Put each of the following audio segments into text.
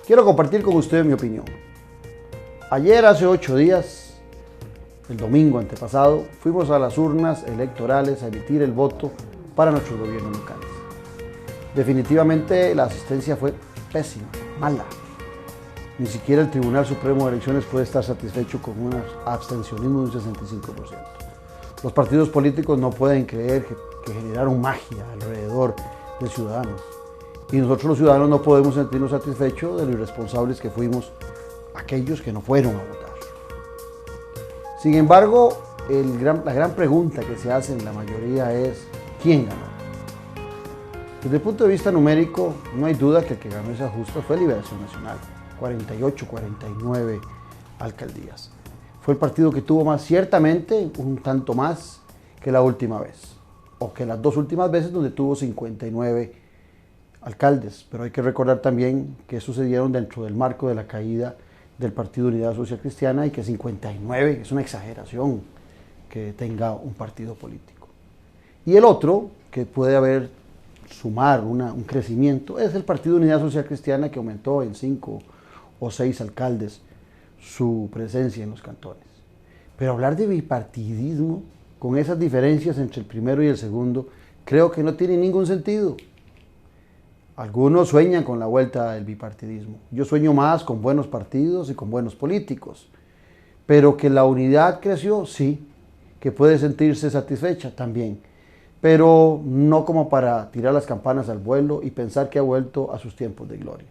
Quiero compartir con ustedes mi opinión. Ayer, hace 8 días, el domingo antepasado, fuimos a las urnas electorales a emitir el voto para nuestros gobiernos locales. Definitivamente la asistencia fue pésima, mala. Ni siquiera el Tribunal Supremo de Elecciones puede estar satisfecho con un abstencionismo de un 65%. Los partidos políticos no pueden creer que generaron magia alrededor de ciudadanos. Y nosotros los ciudadanos no podemos sentirnos satisfechos de lo irresponsables que fuimos aquellos que no fueron a votar. Sin embargo, la gran pregunta que se hace en la mayoría es ¿quién ganó? Desde el punto de vista numérico, no hay duda que el que ganó esa justa fue Liberación Nacional, 48, 49 alcaldías. Fue el partido que tuvo más, ciertamente un tanto más que la última vez, o que las 2 últimas veces donde tuvo 59 alcaldes, pero hay que recordar también que sucedieron dentro del marco de la caída del Partido Unidad Social Cristiana y que 59 es una exageración que tenga un partido político. Y el otro, que puede sumar un crecimiento, es el Partido Unidad Social Cristiana, que aumentó en 5 o 6 alcaldes su presencia en los cantones. Pero hablar de bipartidismo, con esas diferencias entre el primero y el segundo, creo que no tiene ningún sentido. Algunos sueñan con la vuelta del bipartidismo. Yo sueño más con buenos partidos y con buenos políticos. Pero que la unidad creció, sí. Que puede sentirse satisfecha, también. Pero no como para tirar las campanas al vuelo y pensar que ha vuelto a sus tiempos de gloria.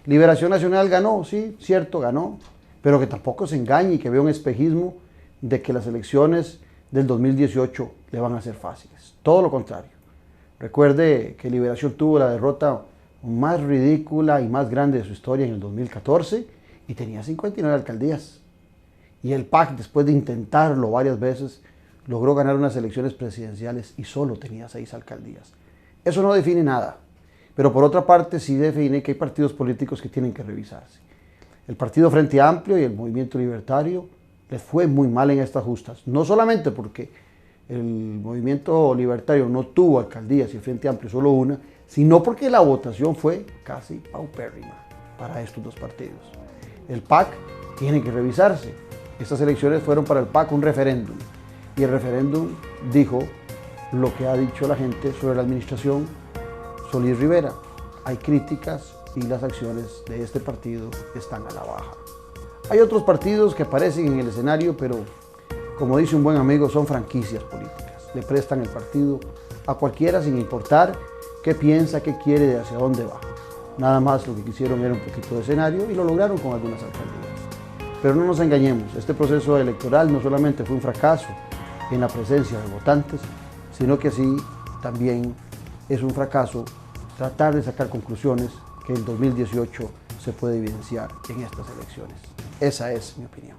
Liberación Nacional ganó, sí, cierto, ganó. Pero que tampoco se engañe y que vea un espejismo de que las elecciones del 2018 le van a ser fáciles. Todo lo contrario. Recuerde que Liberación tuvo la derrota más ridícula y más grande de su historia en el 2014 y tenía 59 alcaldías. Y el PAC, después de intentarlo varias veces, logró ganar unas elecciones presidenciales y solo tenía 6 alcaldías. Eso no define nada, pero por otra parte sí define que hay partidos políticos que tienen que revisarse. El Partido Frente Amplio y el Movimiento Libertario les fue muy mal en estas justas, no solamente porque el Movimiento Libertario no tuvo alcaldías y el Frente Amplio solo una, sino porque la votación fue casi paupérrima para estos 2 partidos. El PAC tiene que revisarse. Estas elecciones fueron para el PAC un referéndum, y el referéndum dijo lo que ha dicho la gente sobre la administración Solís Rivera. Hay críticas y las acciones de este partido están a la baja. Hay otros partidos que aparecen en el escenario, pero como dice un buen amigo, son franquicias políticas. Le prestan el partido a cualquiera sin importar qué piensa, qué quiere, de hacia dónde va. Nada más lo que quisieron era un poquito de escenario y lo lograron con algunas alcaldías. Pero no nos engañemos, este proceso electoral no solamente fue un fracaso en la presencia de votantes, sino que sí también es un fracaso tratar de sacar conclusiones que en 2018 se puede evidenciar en estas elecciones. Esa es mi opinión.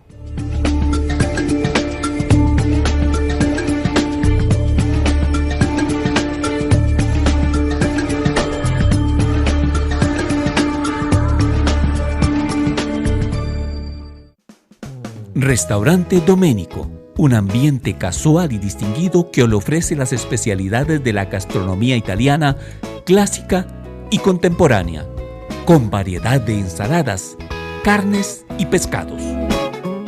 Restaurante Domenico, un ambiente casual y distinguido que le ofrece las especialidades de la gastronomía italiana, clásica y contemporánea, con variedad de ensaladas, carnes y pescados,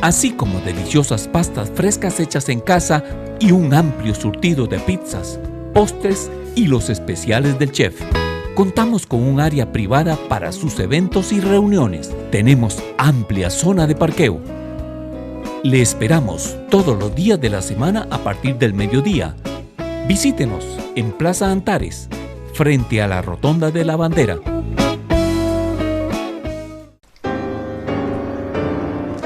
así como deliciosas pastas frescas hechas en casa y un amplio surtido de pizzas, postres y los especiales del chef. Contamos con un área privada para sus eventos y reuniones. Tenemos amplia zona de parqueo. Le esperamos todos los días de la semana a partir del mediodía. Visítenos en Plaza Antares, frente a la Rotonda de la Bandera.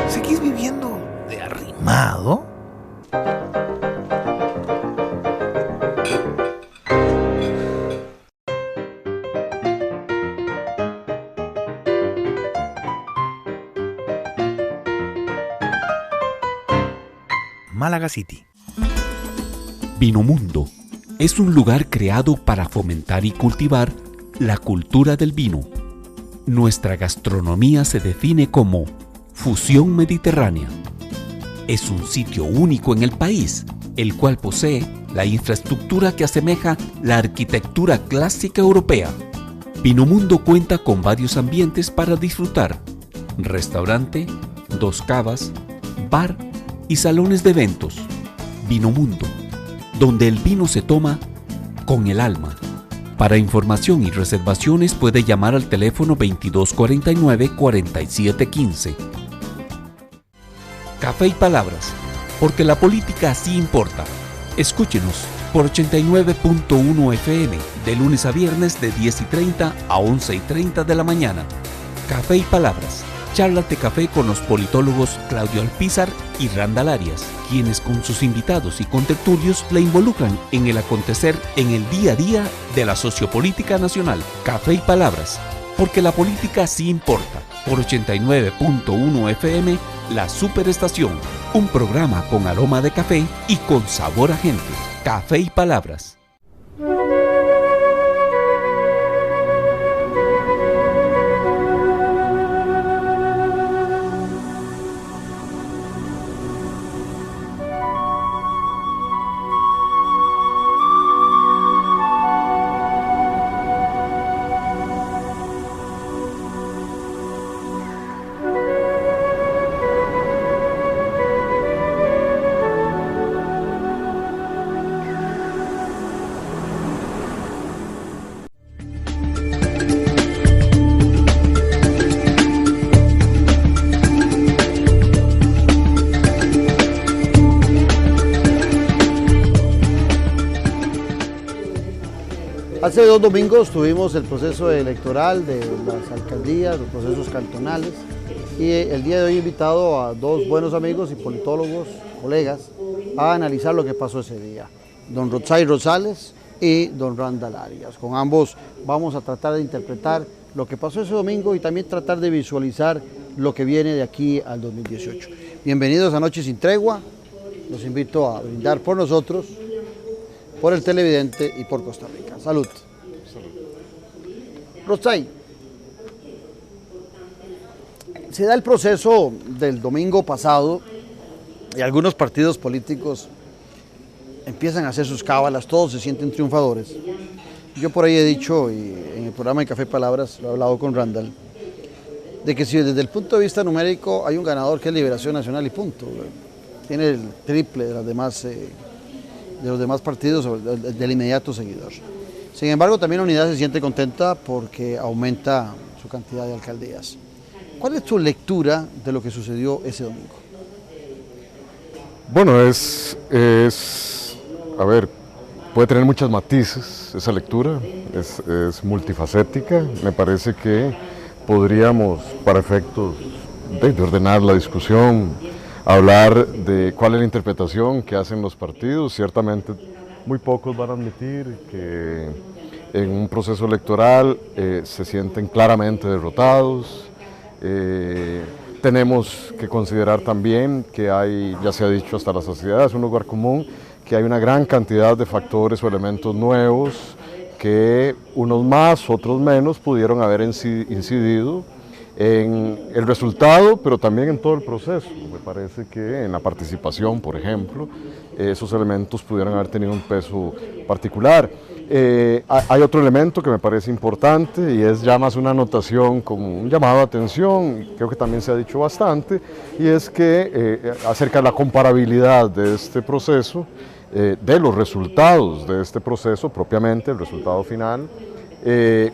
¿Seguís viviendo de arrimado? Málaga City. Vinomundo es un lugar creado para fomentar y cultivar la cultura del vino. Nuestra gastronomía se define como fusión mediterránea. Es un sitio único en el país, el cual posee la infraestructura que asemeja la arquitectura clásica europea. Vinomundo cuenta con varios ambientes para disfrutar: restaurante, 2 cavas, bar y salones de eventos. Vinomundo, donde el vino se toma con el alma. Para información y reservaciones puede llamar al teléfono 2249-4715. Café y Palabras, porque la política sí importa. Escúchenos por 89.1 FM, de lunes a viernes de 10:30 a 11:30 de la mañana. Café y Palabras, charlas de café con los politólogos Claudio Alpizar y Randall Arias, quienes con sus invitados y contertulios la involucran en el acontecer en el día a día de la sociopolítica nacional. Café y Palabras, porque la política sí importa. Por 89.1 FM, La Superestación, un programa con aroma de café y con sabor a gente. Café y Palabras. Hace 2 domingos tuvimos el proceso electoral de las alcaldías, los procesos cantonales, y el día de hoy he invitado a 2 buenos amigos y politólogos, colegas, a analizar lo que pasó ese día. Don Rotzai Rosales y don Randall Arias. Con ambos vamos a tratar de interpretar lo que pasó ese domingo y también tratar de visualizar lo que viene de aquí al 2018. Bienvenidos a Noche Sin Tregua. Los invito a brindar por nosotros, por el televidente y por Costa Rica. Salud. Rotzai, se da el proceso del domingo pasado y algunos partidos políticos empiezan a hacer sus cábalas, todos se sienten triunfadores. Yo por ahí he dicho, y en el programa de Café y Palabras lo he hablado con Randall, de que si desde el punto de vista numérico hay un ganador que es Liberación Nacional y punto, tiene el triple de los demás partidos del inmediato seguidor. Sin embargo, también la Unidad se siente contenta porque aumenta su cantidad de alcaldías. ¿Cuál es tu lectura de lo que sucedió ese domingo? Bueno, a ver, puede tener muchos matices esa lectura, es multifacética. Me parece que podríamos, para efectos de ordenar la discusión, hablar de cuál es la interpretación que hacen los partidos. Ciertamente muy pocos van a admitir que en un proceso electoral se sienten claramente derrotados. Tenemos que considerar también que hay, ya se ha dicho hasta la saciedad, es un lugar común, que hay una gran cantidad de factores o elementos nuevos que unos más, otros menos pudieron haber incidido en el resultado, pero también en todo el proceso. Me parece que en la participación, por ejemplo, esos elementos pudieran haber tenido un peso particular. Hay otro elemento que me parece importante y es ya más una anotación como un llamado de atención, creo que también se ha dicho bastante, y es que acerca de la comparabilidad de este proceso, de los resultados de este proceso, propiamente el resultado final,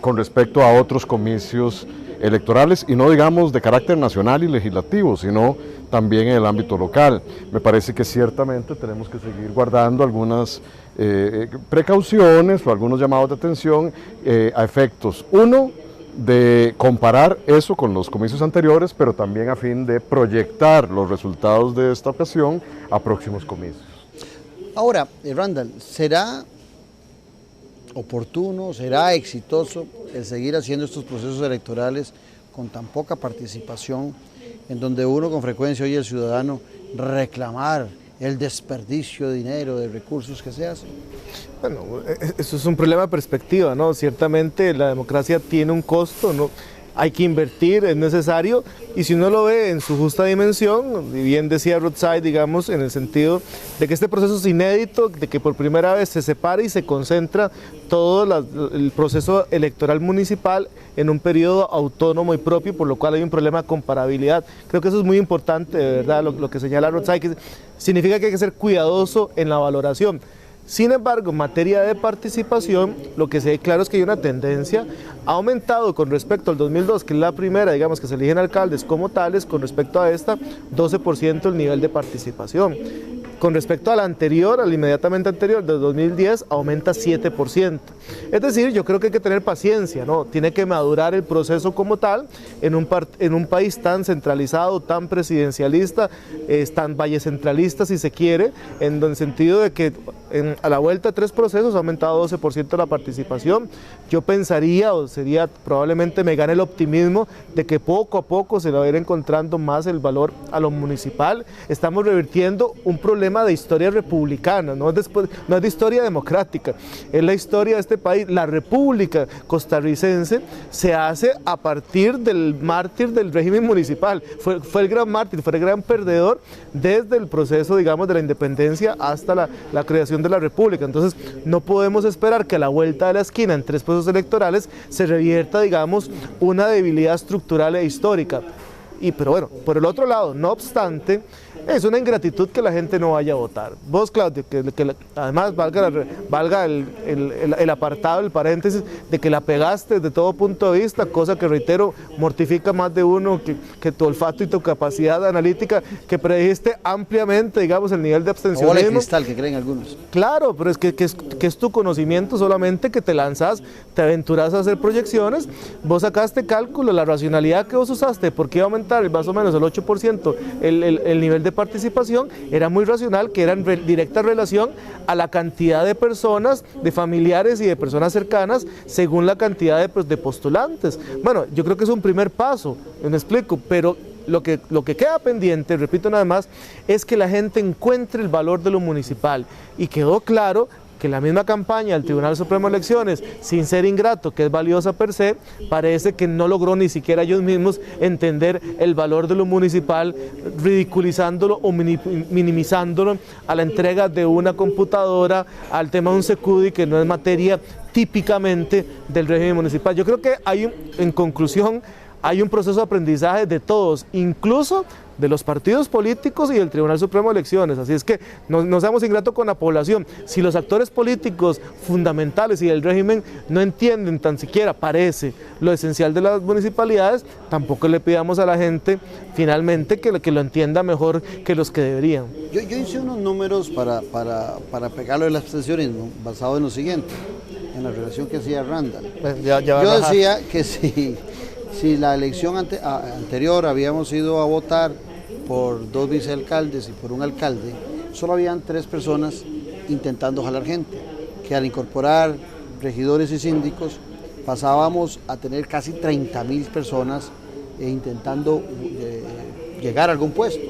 con respecto a otros comicios electorales, y no digamos de carácter nacional y legislativo, sino también en el ámbito local. Me parece que ciertamente tenemos que seguir guardando algunas precauciones o algunos llamados de atención a efectos, uno, de comparar eso con los comicios anteriores, pero también a fin de proyectar los resultados de esta ocasión a próximos comicios. Ahora, Randall, ¿será oportuno, será exitoso el seguir haciendo estos procesos electorales con tan poca participación, en donde uno con frecuencia oye al ciudadano reclamar el desperdicio de dinero, de recursos que se hacen? Bueno, eso es un problema de perspectiva, ¿no? Ciertamente la democracia tiene un costo, ¿no? hay que invertir, es necesario, y si uno lo ve en su justa dimensión, y bien decía Rothschild, digamos, en el sentido de que este proceso es inédito, de que por primera vez se separa y se concentra todo el proceso electoral municipal en un periodo autónomo y propio, por lo cual hay un problema de comparabilidad. Creo que eso es muy importante, de verdad, lo que señala Rothschild, que significa que hay que ser cuidadoso en la valoración. Sin embargo, en materia de participación, lo que se ve claro es que hay una tendencia, ha aumentado con respecto al 2002, que es la primera, digamos, que se eligen alcaldes como tales, con respecto a esta, 12% el nivel de participación. Con respecto al anterior, al inmediatamente anterior, del 2010, aumenta 7%. Es decir, yo creo que hay que tener paciencia, ¿no? Tiene que madurar el proceso como tal en un país tan centralizado, tan presidencialista, tan vallecentralista, si se quiere, en el sentido de que a la vuelta de 3 procesos ha aumentado 12% la participación. Yo pensaría, o sería, probablemente me gane el optimismo de que poco a poco se le va a ir encontrando más el valor a lo municipal. Estamos revirtiendo un problema de historia republicana, no es de historia democrática, es la historia de este país. La República costarricense se hace a partir del mártir del régimen municipal, fue el gran mártir, fue el gran perdedor desde el proceso, digamos, de la independencia hasta la creación de la República. Entonces no podemos esperar que a la vuelta de la esquina en 3 procesos electorales se revierta, digamos, una debilidad estructural e histórica. Pero bueno, por el otro lado, no obstante, es una ingratitud que la gente no vaya a votar. Vos, Claudio, que además valga el apartado, el paréntesis, de que la pegaste desde todo punto de vista, cosa que, reitero, mortifica más de uno, que tu olfato y tu capacidad analítica, que predijiste ampliamente, digamos, el nivel de abstencionismo. O bola de cristal, que creen algunos. Claro, pero es que es tu conocimiento solamente, que te lanzas, te aventuras a hacer proyecciones. Vos sacaste cálculo, la racionalidad que vos usaste, ¿por qué iba a aumentar más o menos el 8% el nivel de participación? Era muy racional, que era en directa relación a la cantidad de personas, de familiares y de personas cercanas, según la cantidad de postulantes. Bueno, yo creo que es un primer paso, me explico, pero lo que queda pendiente, repito nada más, es que la gente encuentre el valor de lo municipal, y quedó claro que la misma campaña del Tribunal Supremo de Elecciones, sin ser ingrato, que es valiosa per se, parece que no logró ni siquiera ellos mismos entender el valor de lo municipal, ridiculizándolo o minimizándolo a la entrega de una computadora, al tema de un secudi, que no es materia típicamente del régimen municipal. Yo creo que en conclusión, hay un proceso de aprendizaje de todos, incluso de los partidos políticos y del Tribunal Supremo de Elecciones. Así es que no seamos ingratos con la población. Si los actores políticos fundamentales y del régimen no entienden tan siquiera, parece, lo esencial de las municipalidades, tampoco le pidamos a la gente finalmente que lo entienda mejor que los que deberían. Yo hice unos números para pegarlo del abstencionismo, basado en lo siguiente, en la relación que hacía Randall. Yo decía que si la elección anterior habíamos ido a votar por 2 vicealcaldes y por un alcalde, solo habían 3 personas intentando jalar gente, que al incorporar regidores y síndicos pasábamos a tener casi 30.000 personas intentando llegar a algún puesto,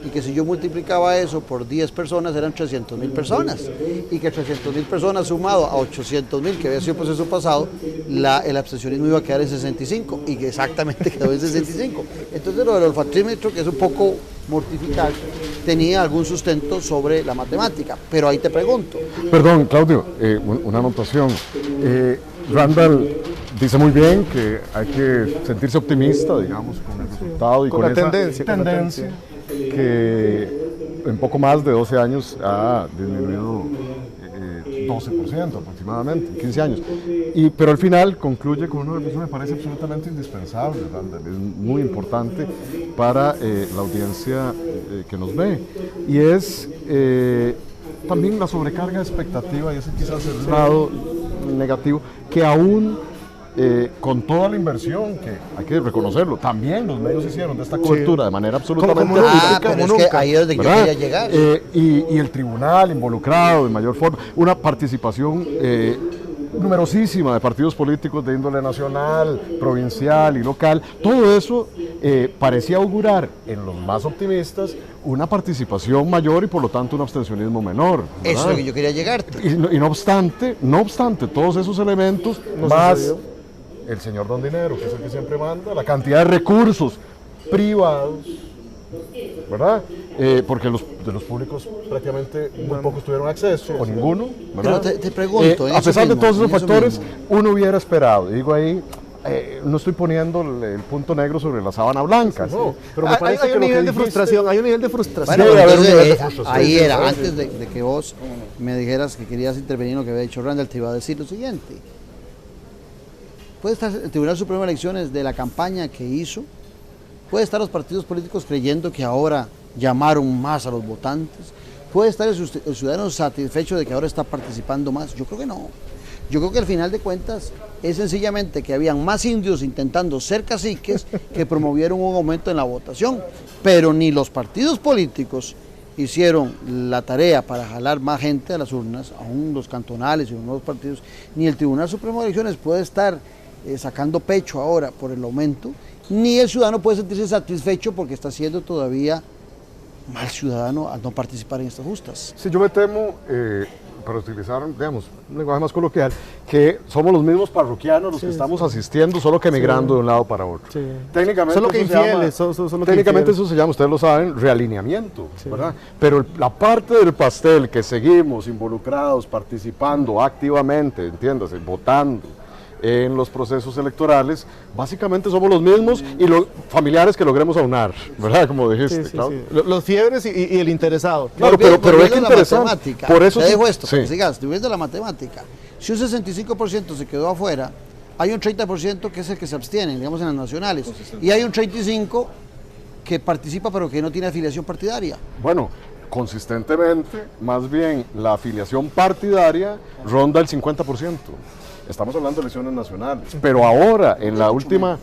y que si yo multiplicaba eso por 10 personas eran 300.000 personas, y que 300.000 personas sumado a 800.000 que había sido el proceso pasado, el abstencionismo iba a quedar en 65, y que exactamente quedó en 65. Entonces lo del olfatímetro, que es un poco mortificante, tenía algún sustento sobre la matemática, pero ahí te pregunto. Perdón, Claudio, una anotación. Randall dice muy bien que hay que sentirse optimista, digamos, con el resultado y con esa tendencia que en poco más de 12 años ha disminuido 12% aproximadamente, en 15 años. Pero al final concluye con una reflexión que me parece absolutamente indispensable, Randall, es muy importante para la audiencia que nos ve, y es también la sobrecarga de expectativa, y ese quizás es el lado negativo, que aún con toda la inversión, que hay que reconocerlo, también los medios hicieron de esta cobertura de manera absolutamente pero es que ahí es donde yo quería llegar. Y el tribunal involucrado de mayor forma, una participación numerosísima de partidos políticos de índole nacional, provincial y local. Todo eso parecía augurar en los más optimistas una participación mayor y por lo tanto un abstencionismo menor, ¿verdad? Eso es lo que yo quería llegar. Y no obstante, todos esos elementos más el señor Don Dinero, que es el que siempre manda, la cantidad de recursos privados, ¿verdad? Porque de los públicos prácticamente muy pocos tuvieron acceso, o ninguno, ¿verdad? Pero te pregunto, a pesar de todos esos factores, mismo, uno hubiera esperado, digo ahí, no estoy poniendo el punto negro sobre la sábana blanca, no, pero me parece hay un nivel de frustración, hay un nivel de frustración. Bueno, debe haber un entonces, nivel de frustración. ahí era, antes de que vos me dijeras que querías intervenir en lo que había dicho Randall, te iba a decir lo siguiente. Puede estar el Tribunal Supremo de Elecciones de la campaña que hizo, puede estar los partidos políticos creyendo que ahora llamaron más a los votantes, puede estar el ciudadano satisfecho de que ahora está participando más. Yo creo que no. Yo creo que al final de cuentas es sencillamente que habían más indios intentando ser caciques que promovieron un aumento en la votación, pero ni los partidos políticos hicieron la tarea para jalar más gente a las urnas, aún los cantonales y los nuevos partidos, ni el Tribunal Supremo de Elecciones puede estar sacando pecho ahora por el aumento, ni el ciudadano puede sentirse satisfecho porque está siendo todavía mal ciudadano al no participar en estas justas. Sí, yo me temo, para utilizar, digamos, un lenguaje más coloquial, que somos los mismos parroquianos los que estamos asistiendo, solo que migrando de un lado para otro. Sí. Técnicamente, Solo que eso se llama, infieles, técnicamente eso se llama, ustedes lo saben, realineamiento, ¿verdad? Pero la parte del pastel que seguimos involucrados, participando activamente, entiéndase, votando en los procesos electorales, básicamente somos los mismos y los familiares que logremos aunar, ¿verdad? Como dijiste, Sí, claro. sí. Los fiebres y el interesado. Claro, pero es que interesante. Por eso te dejo esto, sí. sigas, de la matemática. Si un 65% se quedó afuera, hay un 30% que es el que se abstiene, digamos en las nacionales, y hay un 35% que participa pero que no tiene afiliación partidaria. Bueno, consistentemente, más bien la afiliación partidaria ronda el 50%. Estamos hablando de elecciones nacionales, pero ahora en la última,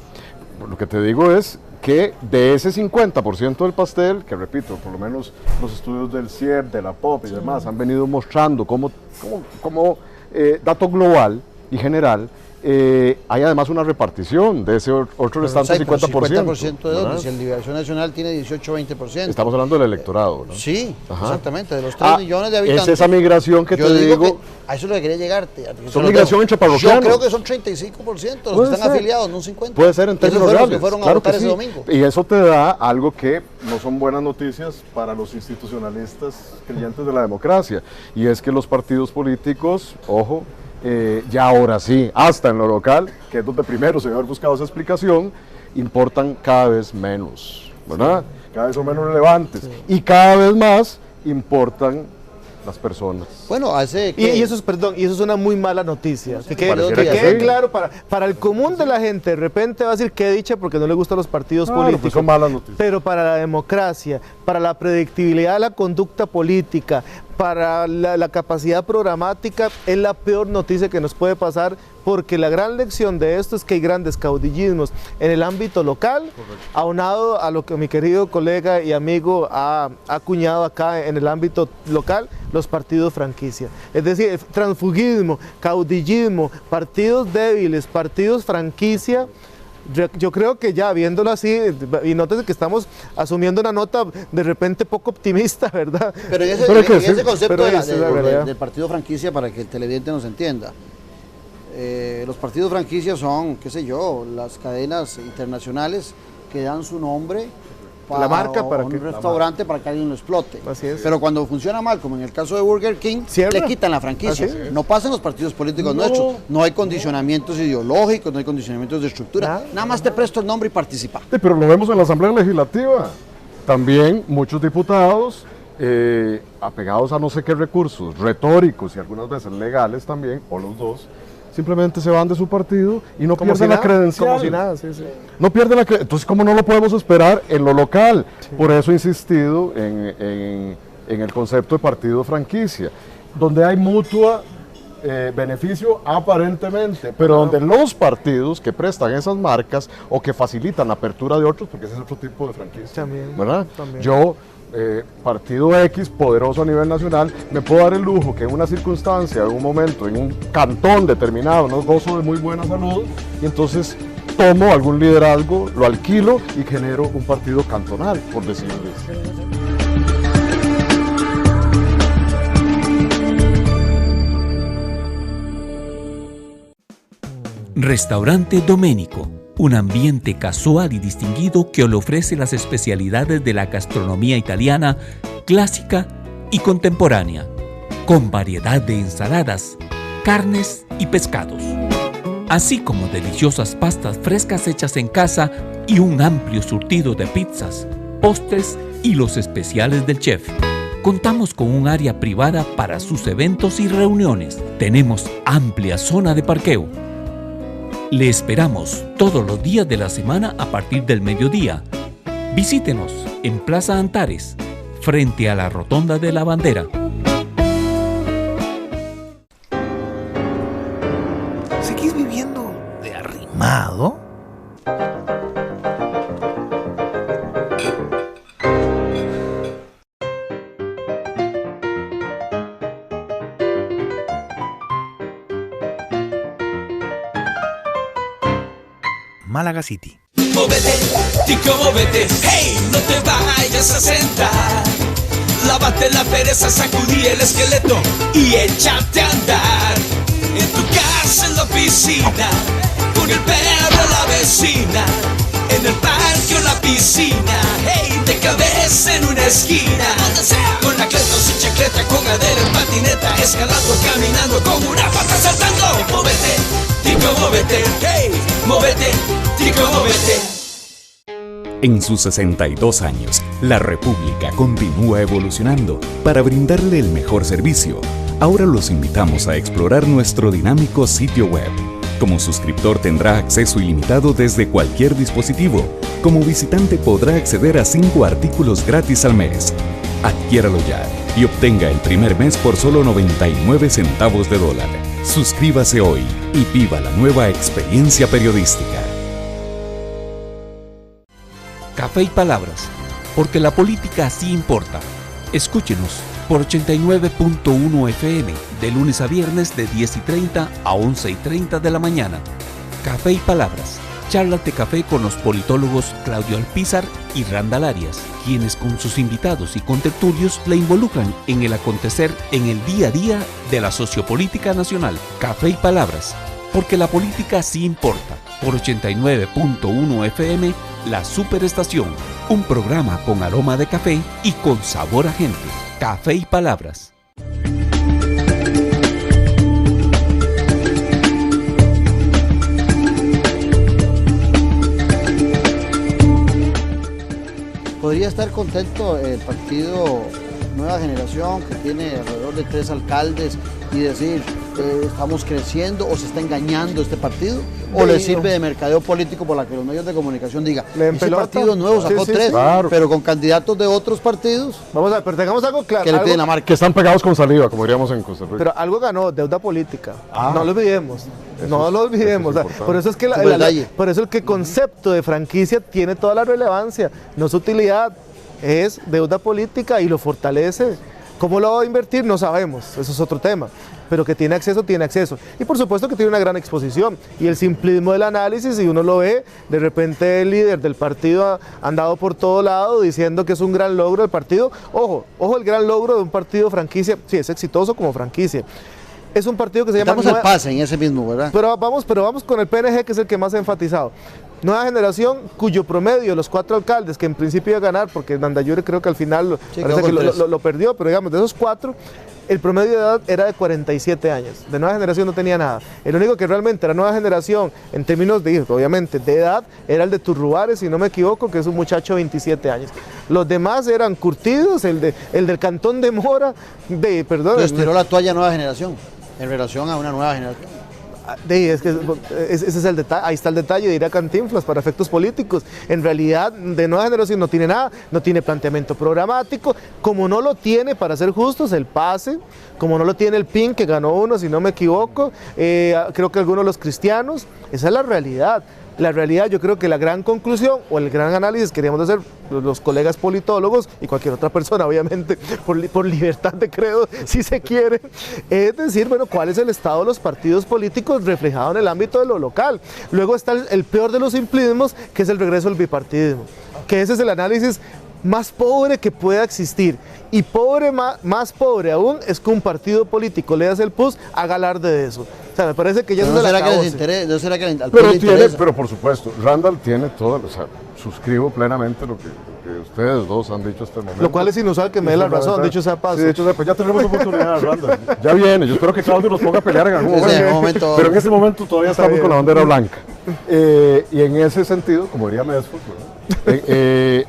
lo que te digo es que de ese 50% del pastel, que repito, por lo menos los estudios del CIER, de la POP y demás han venido mostrando como dato global y general, hay además una repartición de ese otro restante 50%. 50% de dónde, si el Liberación Nacional tiene 18-20%. Estamos hablando del electorado, ¿no? Sí, Ajá. Exactamente, de los 3 millones de habitantes. Es esa migración que yo te digo. Que a eso es lo que quería llegarte. Son migración entre parroquianos. Yo creo que son 35% los que están afiliados, no un 50%. Puede ser en términos reales. Que fueron a claro votar que sí. ese domingo. Y eso te da algo que no son buenas noticias para los institucionalistas creyentes de la democracia. Y es que los partidos políticos, ojo, ya ahora sí, hasta en lo local, que es donde primero se debe haber buscado esa explicación, importan cada vez menos, ¿verdad? Cada vez son menos relevantes. Sí. Y cada vez más importan las personas. Bueno, hace que... y eso es, perdón, y eso es una muy mala noticia. Que quede claro para el común de la gente, de repente va a decir qué dicha porque no le gustan los partidos políticos. Pues son malas noticias. Pero para la democracia, para la predictibilidad de la conducta política, para la capacidad programática, es la peor noticia que nos puede pasar, porque la gran lección de esto es que hay grandes caudillismos en el ámbito local, aunado a lo que mi querido colega y amigo ha acuñado acá en el ámbito local, los partidos franquicia. Es decir, transfugismo, caudillismo, partidos débiles, partidos franquicia. Yo creo que ya viéndolo así, y noten que estamos asumiendo una nota de repente poco optimista, ¿verdad? Pero en ese concepto del partido franquicia, para que el televidente nos entienda, los partidos franquicia son, qué sé yo, las cadenas internacionales que dan su nombre para la marca para un restaurante para que alguien lo explote. Así es. Pero cuando funciona mal, como en el caso de Burger King, le quitan la franquicia. No pasan los partidos políticos nuestros. No hay condicionamientos ideológicos, no hay condicionamientos de estructura. Nada más te presto el nombre y participa. Sí, pero lo vemos en la Asamblea Legislativa. También muchos diputados apegados a no sé qué recursos, retóricos y algunas veces legales también, o los dos, simplemente se van de su partido y no pierden la credencial. Como si nada, sí. No pierden la credencial. Entonces, ¿cómo no lo podemos esperar en lo local? Sí. Por eso he insistido en el concepto de partido franquicia, donde hay mutua beneficio aparentemente, pero donde los partidos que prestan esas marcas o que facilitan la apertura de otros, porque ese es otro tipo de franquicia, también, ¿verdad? También. Yo, partido X, poderoso a nivel nacional, me puedo dar el lujo que en una circunstancia, en un momento, en un cantón determinado, no gozo de muy buena salud, y entonces tomo algún liderazgo, lo alquilo y genero un partido cantonal, por decirlo así. Restaurante Doménico, un ambiente casual y distinguido que le ofrece las especialidades de la gastronomía italiana clásica y contemporánea, con variedad de ensaladas, carnes y pescados, así como deliciosas pastas frescas hechas en casa y un amplio surtido de pizzas, postres y los especiales del chef. Contamos con un área privada para sus eventos y reuniones. Tenemos amplia zona de parqueo. Le esperamos todos los días de la semana a partir del mediodía. Visítenos en Plaza Antares, frente a la Rotonda de la Bandera. ¿Seguís viviendo de arrimado? Málaga City. Móvete, tico, móvete, hey, no te vayas a sentar. Lávate la pereza, sacudí el esqueleto y échate a andar. En tu casa, en la oficina, con el perro, la vecina, en el parque o la piscina, hey, de cabeza en una esquina, donde sea, con la cleta o sin chancleta, con cadera en patineta, escalando, caminando, con una pata saltando. Móvete, tico, móvete, hey, móvete, tico, móvete. En sus 62 años, la República continúa evolucionando para brindarle el mejor servicio. Ahora los invitamos a explorar nuestro dinámico sitio web. Como suscriptor tendrá acceso ilimitado desde cualquier dispositivo. Como visitante podrá acceder a 5 artículos gratis al mes. Adquiéralo ya y obtenga el primer mes por solo 99 centavos de dólar. Suscríbase hoy y viva la nueva experiencia periodística. Café y Palabras, porque la política sí importa. Escúchenos por 89.1 FM, de lunes a viernes de 10:30 a 11:30 de la mañana. Café y Palabras, charlas de café con los politólogos Claudio Alpizar y Randall Arias, quienes con sus invitados y contertulios le involucran en el acontecer en el día a día de la sociopolítica nacional. Café y Palabras, porque la política sí importa. Por 89.1 FM, La Superestación, un programa con aroma de café y con sabor a gente. Café y Palabras. Podría estar contento el partido Nueva Generación, que tiene alrededor de 3 alcaldes, y decir, estamos creciendo, o se está engañando este partido, o le sirve de mercadeo político por la que los medios de comunicación digan, ese partido nuevo sacó 3, claro, pero con candidatos de otros partidos. Vamos a ver, pero tengamos algo claro. Que le piden la marca. Que están pegados con saliva, como diríamos en Costa Rica. Pero algo ganó, deuda política. No lo olvidemos. No lo olvidemos. Eso es por eso es que por eso el que concepto de franquicia tiene toda la relevancia, no su utilidad, es deuda política y lo fortalece. ¿Cómo lo va a invertir? No sabemos, eso es otro tema, pero que tiene acceso, tiene acceso. Y por supuesto que tiene una gran exposición, y el simplismo del análisis, y uno lo ve, de repente el líder del partido ha andado por todo lado diciendo que es un gran logro del partido. Ojo, el gran logro de un partido franquicia, sí, es exitoso como franquicia. Es un partido que se llama... Estamos al pase en ese mismo, ¿verdad? Pero vamos con el PNG, que es el que más ha enfatizado. Nueva Generación, cuyo promedio, los 4 alcaldes, que en principio iba a ganar, porque Nandayure creo que al final parece que lo perdió, pero digamos, de esos 4, el promedio de edad era de 47 años. De Nueva Generación no tenía nada. El único que realmente era Nueva Generación, en términos de, obviamente, de edad, era el de Turrubares, si no me equivoco, que es un muchacho de 27 años. Los demás eran curtidos, el del Cantón de Mora, Entonces tiró la toalla Nueva Generación, en relación a una nueva generación. Es que ese es el detalle, ahí está el detalle, diría Cantinflas, para efectos políticos. En realidad, de Nueva Generación no tiene nada, no tiene planteamiento programático, como no lo tiene, para ser justos, el PASE, como no lo tiene el PIN, que ganó uno, si no me equivoco, creo que algunos de los cristianos. Esa es la realidad. La realidad, yo creo que la gran conclusión o el gran análisis que queríamos hacer los colegas politólogos y cualquier otra persona, obviamente, por libertad de credo, si se quiere, es decir, bueno, cuál es el estado de los partidos políticos reflejado en el ámbito de lo local. Luego está el peor de los simplismos, que es el regreso del bipartidismo, que ese es el análisis más pobre que pueda existir, y pobre, más pobre aún es que un partido político le hace el PUS, haga alarde de eso. O sea, me parece que ya Pero es no de la será que les acabose. interesa, no será que al Pero PRI le tiene, interesa. pero por supuesto, Randall tiene todo, o sea, suscribo plenamente lo que ustedes dos han dicho hasta el momento. Lo cual es inusual que me dé la razón, dicho sea paso. Sí, de hecho sea, pues ya tenemos oportunidad, Randall. Ya viene, yo espero que Claudio nos ponga a pelear en algún Sí, momento. en algún momento. Pero en ese momento todavía estamos bien. con la bandera blanca. Y en ese sentido, como diría Mesford,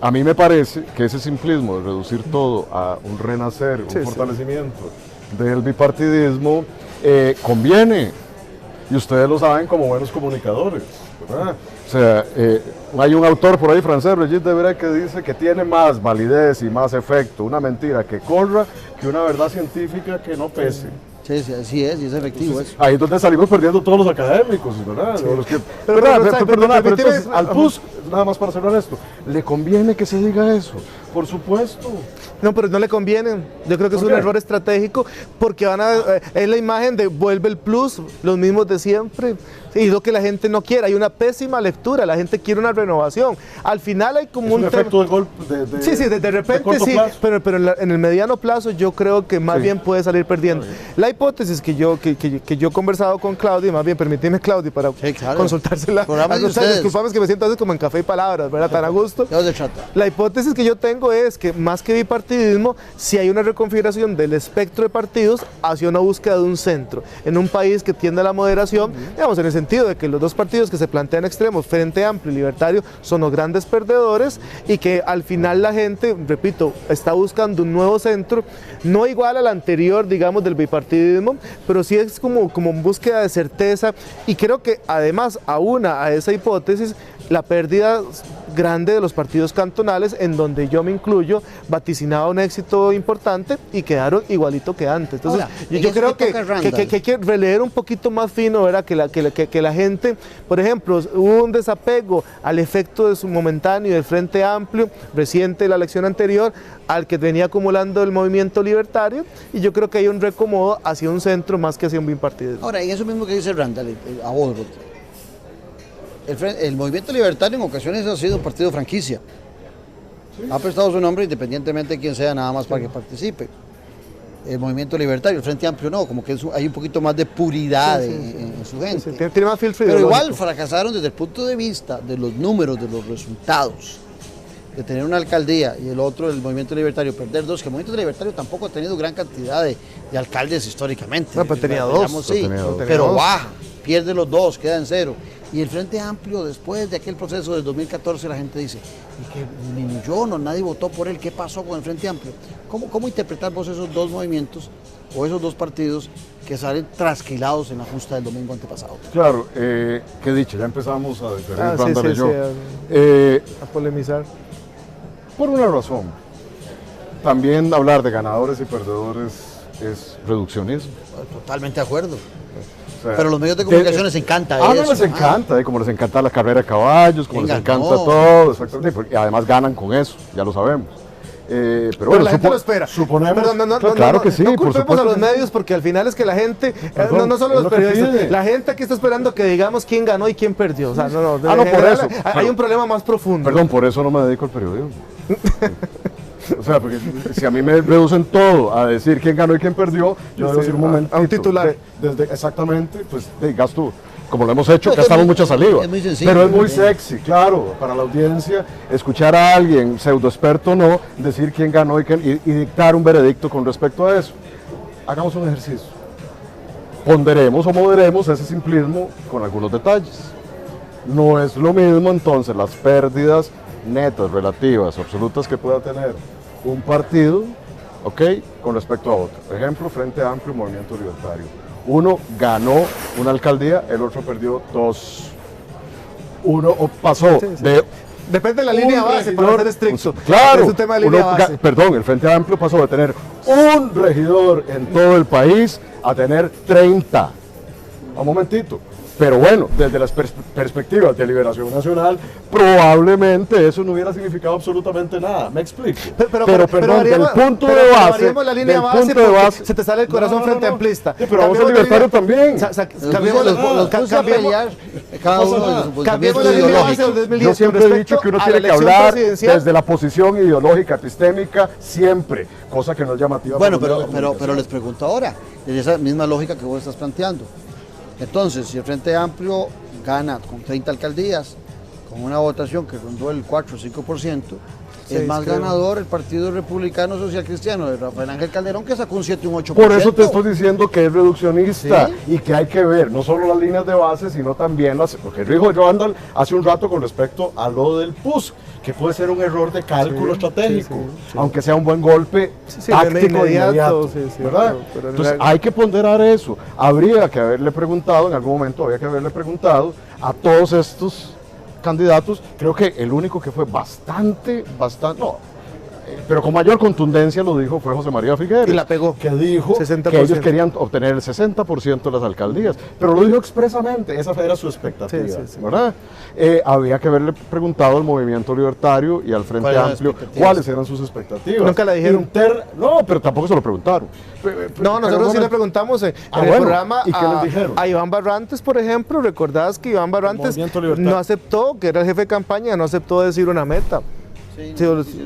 a mí me parece que ese simplismo de reducir todo a un renacer, un fortalecimiento del bipartidismo, conviene. Y ustedes lo saben como buenos comunicadores, ¿verdad? O sea, hay un autor por ahí francés, Regis Debray, que dice que tiene más validez y más efecto una mentira que corra que una verdad científica que no pese. Sí, sí, así es, y es efectivo eso. Ahí es donde salimos perdiendo todos los académicos, ¿verdad? O los que, Pero, perdona, pero permíteme- entonces, al PUS, nada más para cerrar esto, ¿le conviene que se diga eso? Por supuesto. No, pero no le conviene. Yo creo que es ¿Por un qué? error estratégico porque es la imagen de vuelve el plus, los mismos de siempre. Y lo que la gente no quiere. Hay una pésima lectura. La gente quiere una renovación. Al final hay como Es un un tema. efecto del golpe Sí, sí, de repente corto sí, plazo. pero en el mediano plazo yo creo que más Sí. bien puede salir perdiendo. La hipótesis que yo he conversado con Claudia, más bien permíteme Claudia para Sí, claro. consultársela. Programa de O sea, ustedes. disculpame que me siento a veces como en café y palabras, ¿verdad? Tan a gusto. ¿De dónde trata? La hipótesis que yo tengo es que más que bipartidismo, si hay una reconfiguración del espectro de partidos hacia una búsqueda de un centro, en un país que tiende a la moderación, digamos, en el sentido de que los dos partidos que se plantean extremos, Frente Amplio y Libertario, son los grandes perdedores y que al final la gente, repito, está buscando un nuevo centro, no igual al anterior, digamos, del bipartidismo, pero sí es como búsqueda de certeza y creo que además aúna a esa hipótesis la pérdida grande de los partidos cantonales, en donde yo me incluyo, vaticinaba un éxito importante y quedaron igualito que antes. Entonces, Ahora, yo en eso creo que toca Randall. que hay que releer un poquito más fino, ¿verdad? Que la gente, por ejemplo, hubo un desapego al efecto de su momentáneo del Frente Amplio, reciente de la elección anterior, al que venía acumulando el movimiento libertario, y yo creo que hay un reacomodo hacia un centro más que hacia un bipartidismo. Ahora, en eso mismo que dice Randall, a vos, el movimiento libertario en ocasiones ha sido un partido franquicia. Ha prestado su nombre independientemente de quién sea, nada más para que participe. El movimiento libertario, el Frente Amplio no, como que hay un poquito más de puridad en su gente. Sí, tiene más filtro Pero igual ideológico. fracasaron desde el punto de vista de los números, de los resultados, de tener una alcaldía y el otro, el movimiento libertario, perder dos, que el movimiento libertario tampoco ha tenido gran cantidad de alcaldes históricamente. No, pero tenía dos. Digamos, sí, Tenía dos. pero dos. baja, pierde los dos, queda en cero. Y el Frente Amplio, después de aquel proceso del 2014, la gente dice, y que ni yo, no, nadie votó por él, ¿qué pasó con el Frente Amplio? ¿Cómo interpretar vos esos dos movimientos o esos dos partidos que salen trasquilados en la justa del domingo antepasado? Claro, qué dicha, ya empezamos a diferir Ah, sí, Randall sí, y yo. sí, a polemizar. Por una razón. También hablar de ganadores y perdedores es reduccionismo. Totalmente de acuerdo. O sea, Pero los medios de comunicación les encanta no, eso. les encanta, como les encanta la carrera de caballos, como Venga, les encanta no. todo, exactamente, y además ganan con eso, ya lo sabemos. Pero bueno, la gente lo espera. Suponemos, Perdón, claro que sí, no por culpemos supuesto a los que sí. medios porque al final es que la gente, Perdón, no solo es los lo que periodistas, pide. la gente aquí está esperando que digamos quién ganó y quién perdió. O sea, no, Ah, no, en por general, eso, hay pero- un problema más profundo. Perdón, por eso no me dedico al periodismo. O sea, porque si a mí me reducen todo a decir quién ganó y quién perdió, yo debo Sí, decir un momento. a un titular. Exactamente, pues gasto, como lo hemos hecho, No, gastamos es muy- mucha saliva. es muy sencillo, pero es muy sí. sexy, claro, para la audiencia, escuchar a alguien, pseudo experto o no, decir quién ganó y dictar un veredicto con respecto a eso. Hagamos un ejercicio. Ponderemos o moderemos ese simplismo con algunos detalles. No es lo mismo entonces las pérdidas netas, relativas, absolutas que pueda tener un partido, ¿ok?, con respecto a otro. Por ejemplo, Frente Amplio, Movimiento Libertario. Uno ganó una alcaldía, el otro perdió dos. Uno pasó de... Depende de la línea un base, para regidor, ser estricto. Claro, Es un tema de línea uno base. perdón, el Frente Amplio pasó de tener un regidor en todo el país a tener 30. Un momentito. Pero bueno, desde las perspectivas de Liberación Nacional, probablemente eso no hubiera significado absolutamente nada. ¿Me explico? Pero perdón, del variamos- punto pero de base. variamos la línea del base punto de porque base- se te sale el corazón frente amplista. Sí, pero vamos Cambiemos al la libertario línea- también. Cambiemos Los puse a pelear cada uno de su Cambiemos pensamiento la línea base ideológico. del 2010 Yo siempre con he dicho que uno respecto a tiene la que elección hablar presidencial. desde la posición ideológica, epistémica, siempre, cosa que no es llamativa. Bueno, para los medios de pero comunicación. les pregunto ahora, desde esa misma lógica que vos estás planteando. Entonces, si el Frente Amplio gana con 30 alcaldías, con una votación que rondó el 4 o 5%, es más ganador el Partido Republicano Social Cristiano de Rafael Ángel Calderón, que sacó un 7 o un 8%. Por eso te estoy diciendo que es reduccionista, ¿sí? Y que hay que ver no solo las líneas de base, sino también las, porque dijo Randall hace un rato con respecto a lo del PUS, que puede ser un error de cálculo estratégico, aunque sea un buen golpe táctico inmediato, ¿verdad? Pero entonces hay que ponderar eso. Habría que haberle preguntado, en algún momento había que haberle preguntado a todos estos candidatos. Creo que el único que fue bastante, pero con mayor contundencia lo dijo fue José María Figueres. Y la pegó. Que dijo 60%. que ellos querían obtener el 60% de las alcaldías, pero lo dijo expresamente, esa era su expectativa, ¿verdad? Había que haberle preguntado al Movimiento Libertario y al Frente Amplio cuáles eran sus expectativas. Nunca la dijeron. No, pero tampoco se lo preguntaron. No, nosotros sí le preguntamos en el programa ¿y qué les dijeron? A Iván Barrantes, por ejemplo. Recordás que Iván Barrantes no aceptó, que era el jefe de campaña, no aceptó decir una meta.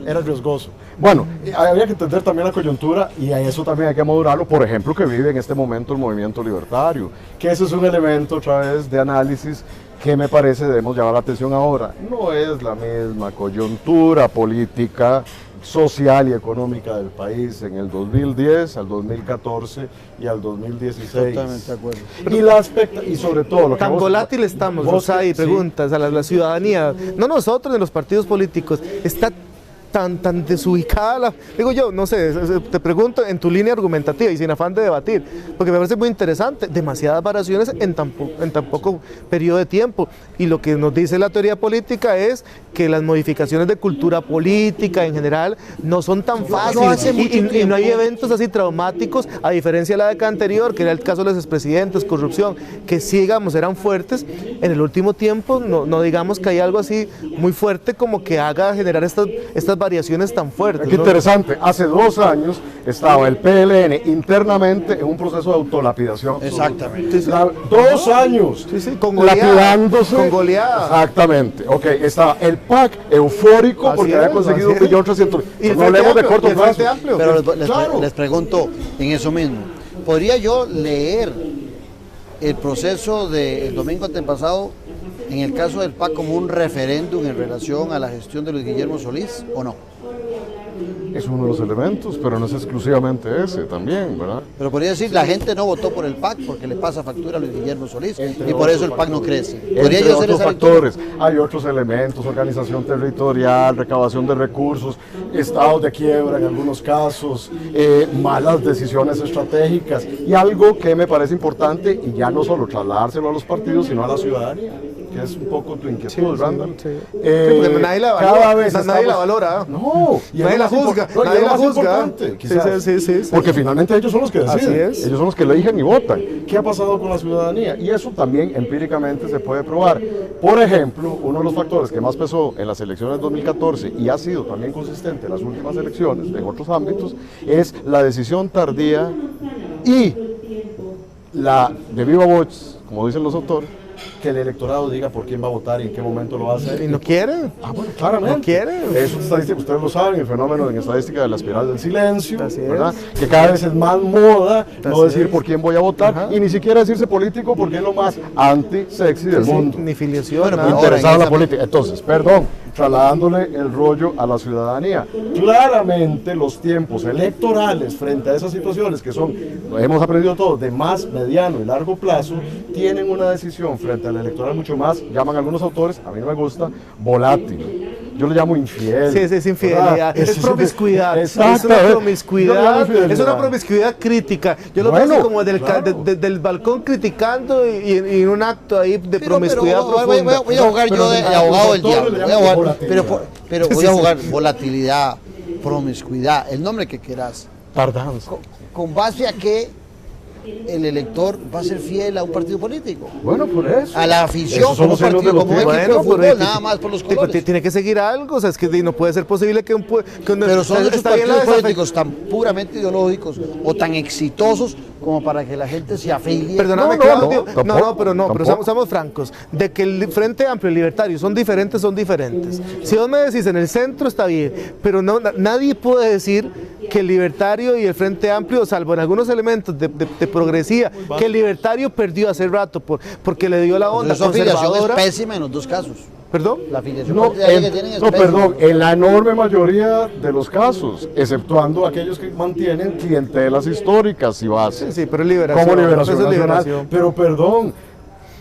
Era riesgoso. Bueno, había que entender también la coyuntura y a eso también hay que modurarlo. Por ejemplo, que vive en este momento el Movimiento Libertario, que ese es un elemento otra vez de análisis que me parece debemos llamar la atención ahora. No es la misma coyuntura política, social y económica del país en el 2010, al 2014 y al 2016. Totalmente de acuerdo. Y sobre todo lo que tan volátil estamos, Rosay, preguntas a la ciudadanía, no nosotros ni los partidos políticos, está tan desubicada, digo yo, no sé, te pregunto en tu línea argumentativa y sin afán de debatir, porque me parece muy interesante, demasiadas variaciones en tan poco periodo de tiempo, y lo que nos dice la teoría política es que las modificaciones de cultura política en general no son tan fáciles, y no hay eventos así traumáticos, a diferencia de la década anterior, que era el caso de los expresidentes, corrupción, que sí, digamos, eran fuertes. En el último tiempo no digamos que hay algo así muy fuerte como que haga generar estas variaciones tan fuertes. Qué interesante, hace 2 años estaba el PLN internamente en un proceso de autolapidación. Exactamente. 2 años con lapidándose. Con goleada. Exactamente. Ok, estaba el PAC eufórico porque había conseguido 1.300.000. Y no hablemos de corto plazo. Pero les pregunto en eso mismo, ¿podría yo leer el proceso del domingo antepasado en el caso del PAC como un referéndum en relación a la gestión de Luis Guillermo Solís o no? Es uno de los elementos, pero no es exclusivamente ese también, ¿verdad? Pero podría decir, la gente no votó por el PAC porque le pasa factura a Luis Guillermo Solís y por eso el PAC no crece. ¿Podría yo hacer esa factores? Hay otros elementos, organización territorial, recabación de recursos, estados de quiebra en algunos casos, malas decisiones estratégicas y algo que me parece importante, y ya no solo trasladárselo a los partidos, sino a la ciudadanía, que es un poco tu inquietud, Randall. Porque nadie la valora. Nadie la valora. No, y nadie la juzga. Nadie la juzga. Sí. Porque finalmente ellos son los que deciden. Ellos son los que eligen y votan. ¿Qué ha pasado con la ciudadanía? Y eso también empíricamente se puede probar. Por ejemplo, uno de los factores que más pesó en las elecciones de 2014 y ha sido también consistente en las últimas elecciones en otros ámbitos es la decisión tardía y la de viva voz, como dicen los autores, que el electorado diga por quién va a votar y en qué momento lo va a hacer. ¿Y no quiere? Bueno, claramente. No quiere. Es una estadística, ustedes lo saben, el fenómeno en estadística de la espiral del silencio, ¿verdad? Que cada vez es más moda no decir por quién voy a votar y ni siquiera decirse político porque es lo más anti-sexy del mundo. Ni filiación, nada. Interesado en la política. Entonces, perdón, trasladándole el rollo a la ciudadanía. Claramente los tiempos electorales frente a esas situaciones que son, lo hemos aprendido todos, de más mediano y largo plazo, tienen una decisión frente al electoral mucho más, llaman algunos autores, a mí no me gusta, volátil. Yo le llamo infiel. Sí, es infidelidad. Es promiscuidad. Exacto. Es una promiscuidad. Es una promiscuidad crítica. Yo lo veo como del balcón criticando y en un acto ahí de promiscuidad profunda. Voy a jugar yo de abogado del diablo. Pero voy a jugar volatilidad, promiscuidad, el nombre que quieras. Tardanza. ¿Con base a qué el elector va a ser fiel a un partido político? Bueno, por eso. A la afición, como un partido, como un equipo de fútbol, nada más por los colores. Tiene que seguir algo, o sea, es que no puede ser posible que pero son esos partidos políticos tan puramente ideológicos o tan exitosos como para que la gente se afilie. Perdóname, No, Claudio. no, tampoco, Pero tampoco. seamos francos. De que el Frente Amplio y el Libertario son diferentes, son diferentes. Si vos me decís en el centro está bien, pero nadie puede decir que el Libertario y el Frente Amplio, salvo en algunos elementos de progresía, que el Libertario perdió hace rato porque le dio la onda Su afiliación es conservadora. pésima en los dos casos. ¿Perdón? La afiliación No, partidaria que tienen es no, pésima. perdón, en la enorme mayoría de los casos, exceptuando aquellos que mantienen clientelas históricas y bases. Sí, pero es liberación. Como liberación Eso es nacional. liberación. Pero perdón,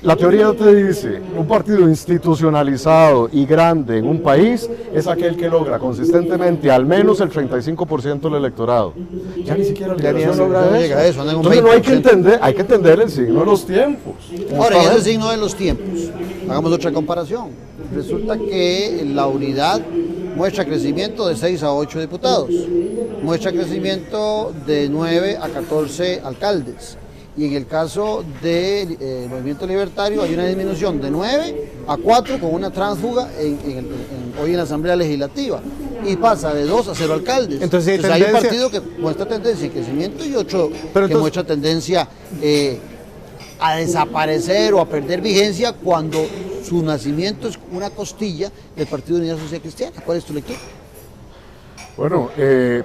la teoría te dice, un partido institucionalizado y grande en un país es aquel que logra consistentemente al menos el 35% del electorado. Ya ni siquiera liberación ni logra no eso. llega a eso, anda en un Entonces no hay que 20%. entender, hay que entender el signo de los tiempos. Ahora, en ese signo de los tiempos, hagamos otra comparación. Resulta que la unidad muestra crecimiento de 6 a 8 diputados, muestra crecimiento de 9 a 14 alcaldes. Y en el caso del movimiento libertario hay una disminución de 9 a 4 con una tránsfuga hoy en la Asamblea Legislativa. Y pasa de 2 a 0 alcaldes. Entonces, hay un partido que muestra tendencia de crecimiento y otro que muestra tendencia a desaparecer o a perder vigencia cuando su nacimiento es una costilla del Partido de Unidad Social Cristiana. ¿Cuál es tu lectura? Bueno,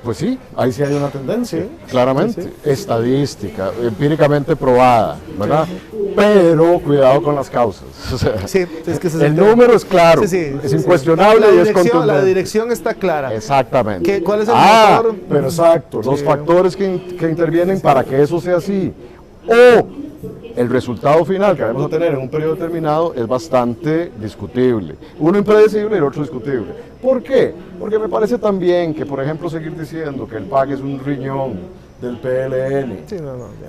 pues sí, ahí sí hay una tendencia, claramente, estadística, empíricamente probada, ¿verdad? Pero cuidado con las causas. O sea, Sí, es que ese es el número es claro, es incuestionable y es contundente. La dirección está clara. Exactamente. ¿Cuál es el motor? Pero exacto, los factores que intervienen para que eso sea así. O el resultado final que vamos a tener en un periodo determinado es bastante discutible. Uno impredecible y el otro discutible. ¿Por qué? Porque me parece también que, por ejemplo, seguir diciendo que el PAC es un riñón del PLN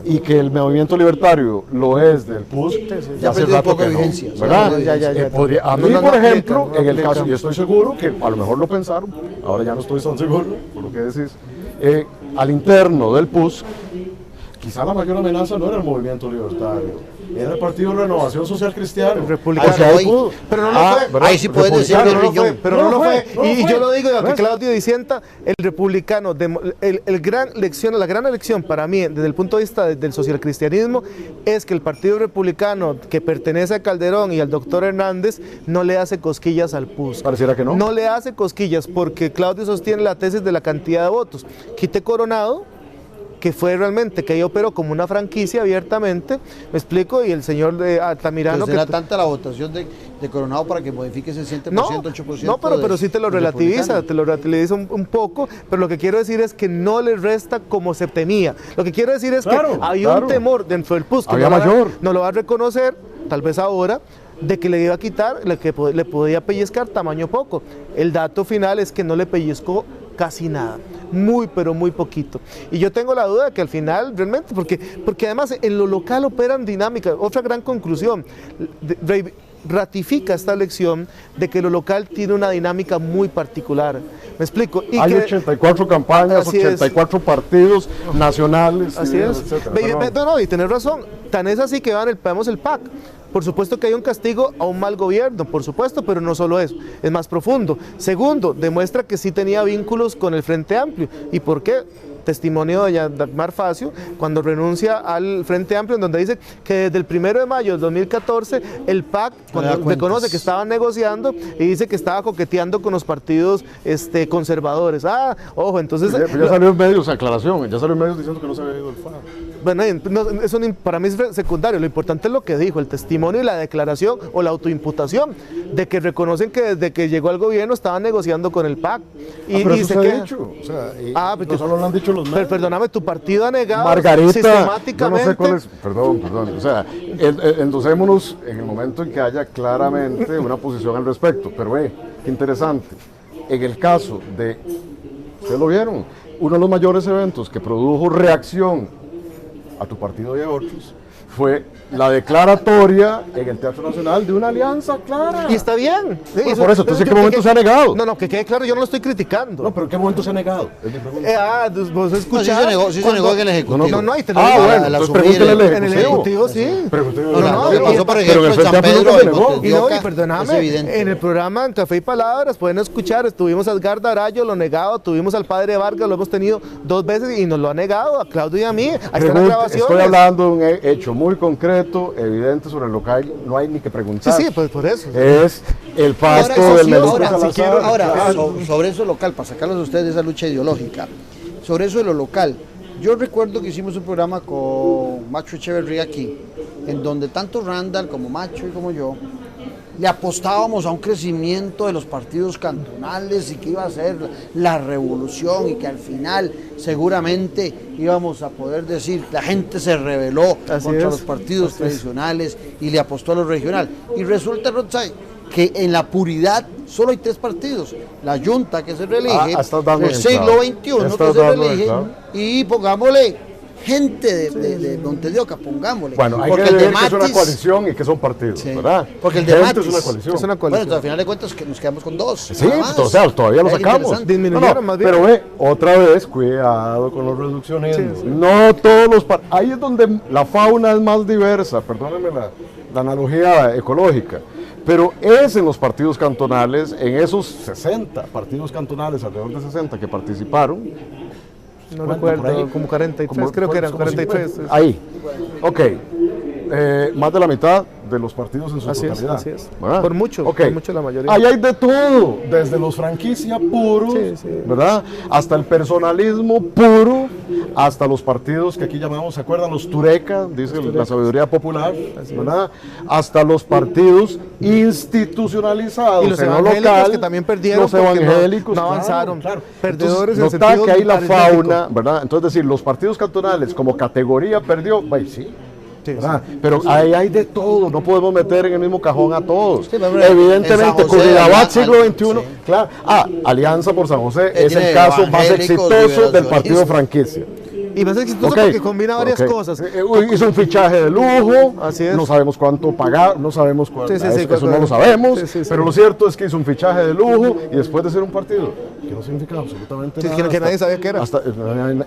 y que el movimiento libertario lo es del PUS, Ya hace perdió un rato poco que de no, vigencia. ¿verdad? Ya. A mí, No por aplica, ejemplo, no en el aplica. caso, y estoy seguro que a lo mejor lo pensaron, ahora ya no estoy tan seguro por lo que decís, al interno del PUS, quizá la mayor amenaza no era el movimiento libertario, era el Partido Renovación Social Cristiana. Republicano. O sea, Hoy- pudo- Pero no lo fue. ¿verdad? Ahí sí puedes decir Republicano, que no es lo fue, riñón. Pero no lo fue. Y yo lo digo, que ¿ves? Claudio disienta, el republicano, la gran elección para mí, desde el punto de vista del socialcristianismo, es que el Partido Republicano, que pertenece a Calderón y al doctor Hernández, no le hace cosquillas al PUS. Pareciera que no. No le hace cosquillas porque Claudio sostiene la tesis de la cantidad de votos. Quite Coronado, que fue realmente, que ahí operó como una franquicia abiertamente, me explico, y el señor de Altamirano... Pues era tanta la votación de Coronado para que modifique ese 7%, No, 8%. no, pero sí te lo del relativiza, republicano. un poco, pero lo que quiero decir es que no le resta como se temía. Lo que quiero decir es Claro, que había claro. un temor dentro del PUS, que Había no mayor. no lo va a reconocer, tal vez ahora, de que le iba a quitar, le podía pellizcar tamaño poco. El dato final es que no le pellizcó casi nada, muy pero muy poquito. Y yo tengo la duda de que al final realmente, porque además en lo local operan dinámicas. Otra gran conclusión, ratifica esta elección de que lo local tiene una dinámica muy particular. ¿Me explico? Y Hay que, 84 campañas, Así es. 84 partidos nacionales, así es. etcétera. No, y tenés razón. Tan es así que vemos el PAC. Por supuesto que hay un castigo a un mal gobierno, por supuesto, pero no solo eso, es más profundo. Segundo, demuestra que sí tenía vínculos con el Frente Amplio. ¿Y por qué? Testimonio de Dagmar Facio, cuando renuncia al Frente Amplio, en donde dice que desde el 1 de mayo del 2014 el PAC, cuando reconoce que estaban negociando y dice que estaba coqueteando con los partidos conservadores. Ojo, entonces... Ya salió en medios, aclaración, ya salió en medios diciendo que no se había ido el FAC. Bueno, eso para mí es secundario, lo importante es lo que dijo, el testimonio y la declaración o la autoimputación de que reconocen que desde que llegó al gobierno estaban negociando con el PAC. Pero eso se ha queja. dicho, o sea, porque- no solo lo han dicho los medios. Perdóname, tu partido ha negado Margarita, sistemáticamente. yo no sé cuál es, perdón, o sea, endosémonos en el momento en que haya claramente una posición al respecto, pero qué interesante, en el caso de, ustedes lo vieron, uno de los mayores eventos que produjo reacción a tu partido y a otros fue la declaratoria en el Teatro Nacional de una alianza clara. Y está bien. Bueno, por eso, entonces, ¿en qué momento se ha negado? No, que quede claro, yo no lo estoy criticando. No, pero ¿en qué momento se ha negado? Es mi pregunta. Vos escuchás. Sí se negó en el Ejecutivo. No, y te lo digo. bueno, la entonces asumir pregúntele al En el Ejecutivo, sí. Lo que pasó, por pero en ejemplo, el en Frente San Amplio Pedro nunca se y negó. Montes de Y no, Oca, y perdóname, es evidente. en el programa en Café y Palabras pueden escuchar, estuvimos a Edgar Darayo, lo negado, tuvimos al padre Vargas, lo hemos tenido 2 veces y nos lo ha negado a Claudio y a mí. Ahí están las grabaciones. Estoy hablando de un hecho muy concreto, evidente sobre lo que hay, no hay ni que preguntar. Sí, pues por eso. Es el pasto Ahora, del Menezes ahora, Salazar. ahora, sobre eso local, para sacarlos a ustedes de esa lucha ideológica, sobre eso de lo local, yo recuerdo que hicimos un programa con Macho Echeverría aquí, en donde tanto Randall como Macho y como yo, le apostábamos a un crecimiento de los partidos cantonales y que iba a ser la revolución y que al final seguramente íbamos a poder decir la gente se rebeló contra los partidos tradicionales y le apostó a lo regional. Y resulta, Rodsay, que en la puridad solo hay 3 partidos: la Junta, que se reelige, el siglo XXI, que se reelige, y pongámosle gente de Montes de Oca, pongámosle. Bueno, hay porque que el de ver que es una Matis, coalición y que son partidos, sí, ¿verdad? porque el de Gente Matis es una coalición. Es una bueno, coalición. entonces, al final de cuentas que nos quedamos con 2. Sí, o sea, todavía lo sacamos. Disminuyeron más bien. Pero ve, otra vez, cuidado con los reduccionismos. Sí. No todos los ahí es donde la fauna es más diversa, perdónenme la analogía ecológica. Pero es en los partidos cantonales, en esos 60 partidos cantonales, alrededor de 60 que participaron. No recuerdo, como 43, creo que eran 43. 50. Ahí, ok. Más de la mitad de los partidos en su totalidad. Así es. ¿Verdad? Por mucho la mayoría. Ahí hay de todo, desde los franquicia puros, ¿verdad? Hasta el personalismo puro, hasta los partidos que aquí llamamos, ¿se acuerdan? Los turecas, dice la sabiduría popular, ¿verdad? Hasta los partidos institucionalizados, y los en lo evangélicos local, que también perdieron, los evangélicos no avanzaron, claro. Perdedores. Entonces, en nota sentido que hay la aritmético. fauna, ¿verdad? Entonces decir, los partidos cantonales como categoría perdió, sí. Pero ahí hay de todo, no podemos meter en el mismo cajón a todos. Sí, evidentemente, Curridabat siglo XXI, sí. claro. Alianza por San José es tiene el caso más evangélicos, exitoso del partido liberacionistas. franquicia. Y más exitoso porque combina varias cosas. Hizo un fichaje de lujo, Así es. no sabemos cuánto pagar, no sabemos cuánto, eso no lo sabemos, Sí. pero lo cierto es que hizo un fichaje de lujo y después de ser un partido que no significa absolutamente nada. Que nadie sabía qué era.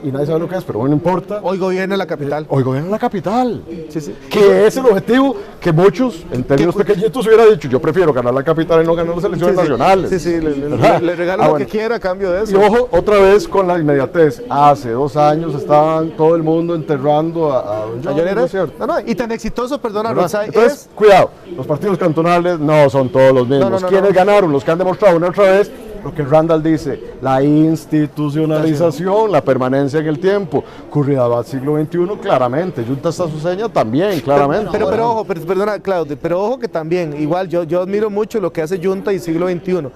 Y nadie sabe lo que es, pero bueno, no importa. Hoy gobierna la capital. Hoy gobierna la capital. Sí. Que es el objetivo que muchos, en términos pequeñitos, hubiera dicho: yo prefiero ganar la capital y no ganar las elecciones nacionales. Le regalo lo que quiera a cambio de eso. Y ojo, otra vez con la inmediatez. Hace 2 años estaban todo el mundo enterrando a don John, ¿no es cierto? No, y tan exitoso, perdona, ¿Verdad? Rodsay, Entonces, cuidado, los partidos cantonales no son todos los mismos. ¿Quiénes ganaron? Los que han demostrado una otra vez lo que Randall dice: la institucionalización, la permanencia en el tiempo. Curridabat siglo XXI, claramente. Junta Sasuseña también, claramente. Pero ojo, perdona, Claudio, pero ojo que también, igual yo admiro mucho lo que hace Junta y siglo XXI.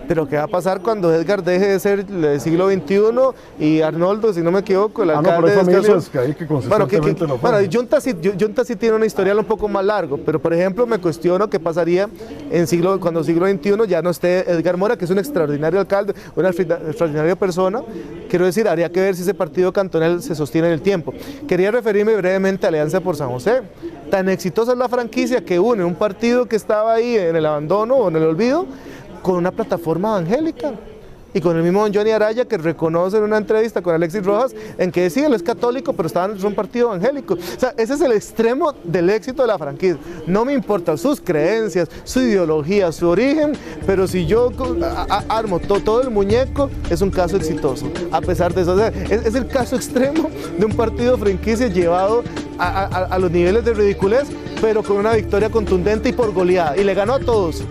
Pero ¿qué va a pasar cuando Edgar deje de ser del siglo XXI y Arnoldo, si no me equivoco, el alcalde pero hay de familias que hay que consistentemente lo bueno, Junta sí tiene una historial un poco más largo, pero por ejemplo me cuestiono qué pasaría cuando siglo XXI ya no esté Edgar Mora, que es un extraordinario alcalde, una extraordinaria persona. Quiero decir, habría que ver si ese partido cantonal se sostiene en el tiempo. Quería referirme brevemente a Alianza por San José. Tan exitosa es la franquicia que une un partido que estaba ahí en el abandono o en el olvido con una plataforma evangélica y con el mismo don Johnny Araya, que reconoce en una entrevista con Alexis Rojas en que sí, él es católico, pero estaba en un partido evangélico. O sea, ese es el extremo del éxito de la franquicia. No me importan sus creencias, su ideología, su origen, pero si yo armo todo el muñeco, es un caso exitoso. A pesar de eso, o sea, es el caso extremo de un partido franquicia llevado a los niveles de ridiculez, pero con una victoria contundente y por goleada, y le ganó a todos.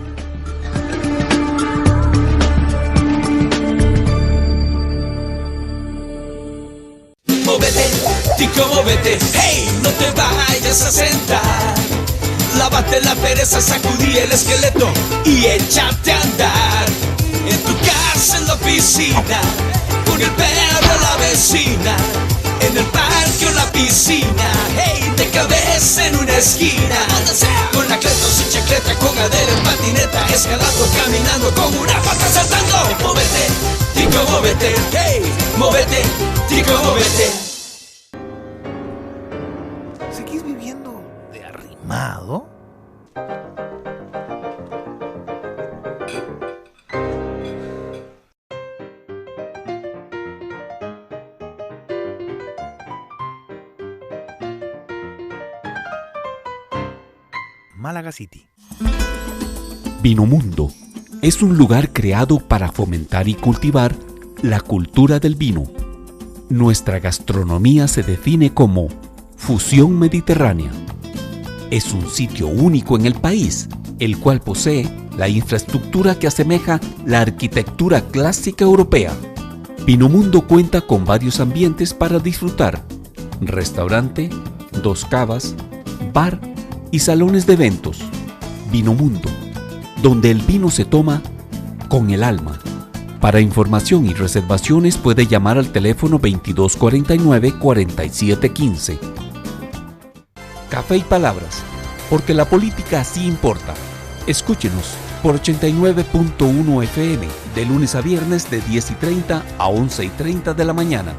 Móvete, tico, móvete, hey, no te vayas a sentar. Lávate la pereza, sacudí el esqueleto y échate a andar. En tu casa, en la oficina, con el perro, la vecina, en el parque o la piscina, hey, de cabeza en una esquina. Con la cleta o sin chacleta, con Adela en patineta, escalando, caminando, con una pata saltando. Móvete, tico, móvete, hey, móvete, tico, móvete. ¿Seguís viviendo Málaga City. Vinomundo es un lugar creado para fomentar y cultivar la cultura del vino. Nuestra gastronomía se define como fusión mediterránea. Es un sitio único en el país, el cual posee la infraestructura que asemeja la arquitectura clásica europea. Vinomundo cuenta con varios ambientes para disfrutar: restaurante, 2 cavas, bar y salones de eventos. Vinomundo, donde el vino se toma con el alma. Para información y reservaciones puede llamar al teléfono 2249-4715. Café y Palabras, porque la política sí importa. Escúchenos por 89.1 FM, de lunes a viernes de 10:30 a 11:30 de la mañana.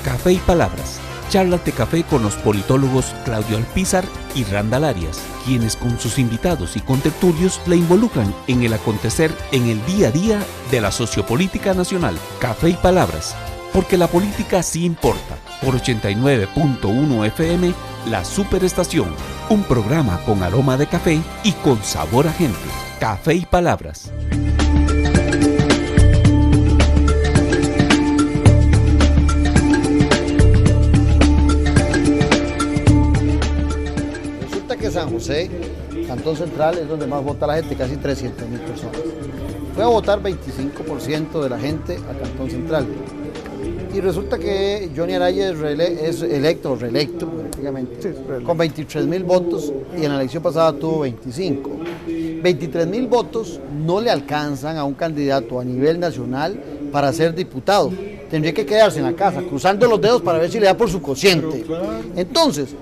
Café y Palabras, charlas de café con los politólogos Claudio Alpizar y Randall Arias, quienes con sus invitados y contertulios le involucran en el acontecer en el día a día de la sociopolítica nacional. Café y Palabras, porque la política sí importa. Por 89.1 FM, La Superestación, un programa con aroma de café y con sabor a gente. Café y Palabras. Resulta que San José, Cantón Central, es donde más vota la gente, casi 300.000 personas. Fue a votar 25% de la gente a Cantón Central. Y resulta que Johnny Araya es electo prácticamente, con 23.000 votos, y en la elección pasada tuvo 25. 23.000 votos no le alcanzan a un candidato a nivel nacional para ser diputado. Tendría que quedarse en la casa, cruzando los dedos para ver si le da por su cociente. Entonces,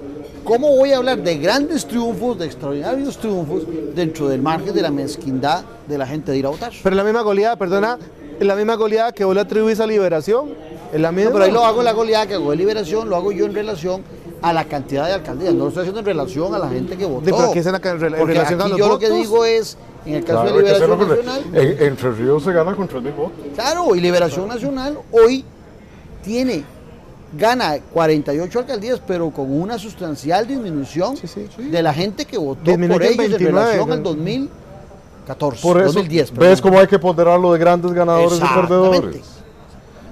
¿cómo voy a hablar de grandes triunfos, de extraordinarios triunfos, dentro del margen de la mezquindad de la gente de ir a votar? Pero la misma goleada, perdona, es la misma goleada que vos le atribuís a Liberación. ¿Es la misma? No, pero ahí lo hago la goleada que hago de Liberación, lo hago yo en relación a la cantidad de alcaldías, no lo estoy haciendo en relación a la gente que votó. ¿Pero qué es en relación a los yo votos? Lo que digo es, en el caso Claro, de Liberación Nacional... Entre Ríos se gana con 3.000 votos. Claro, y Liberación Nacional hoy gana 48 alcaldías, pero con una sustancial disminución de la gente que votó por ellos 29, en relación al 2014, por eso, 2010. ¿ves perdón. cómo hay que ponderarlo de grandes ganadores y perdedores?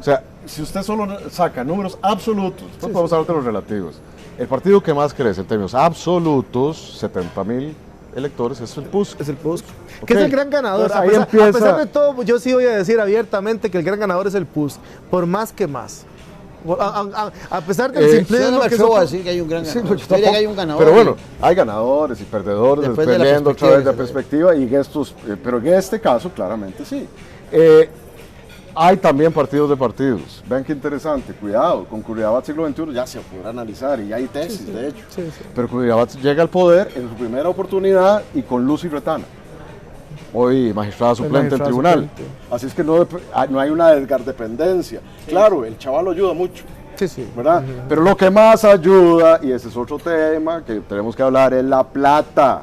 O sea, si usted solo saca números absolutos, pues podemos hablar de los relativos. El partido que más crece en términos absolutos, 70.000 electores, es el PUSC. Es el PUSC. Okay. Que es el gran ganador. Entonces, a pesar de todo, yo sí voy a decir abiertamente que el gran ganador es el PUSC, por más que más. A pesar del simplismo, no me atrevo a decir que hay un gran ganador. Sí, que hay un ganador. Pero bueno, hay ganadores y perdedores, dependiendo otra vez de la perspectiva, y pero en este caso claramente sí. Hay también partidos de partidos. Vean qué interesante, cuidado, con Curridabat siglo XXI ya se podrá analizar, y hay tesis de hecho. Pero Curridabat llega al poder en su primera oportunidad y con Lucy Retana, hoy magistrada suplente del tribunal. Así es que no hay una desgardependencia. Claro, el chaval lo ayuda mucho, ¿verdad? Pero lo que más ayuda, y ese es otro tema que tenemos que hablar, es la plata.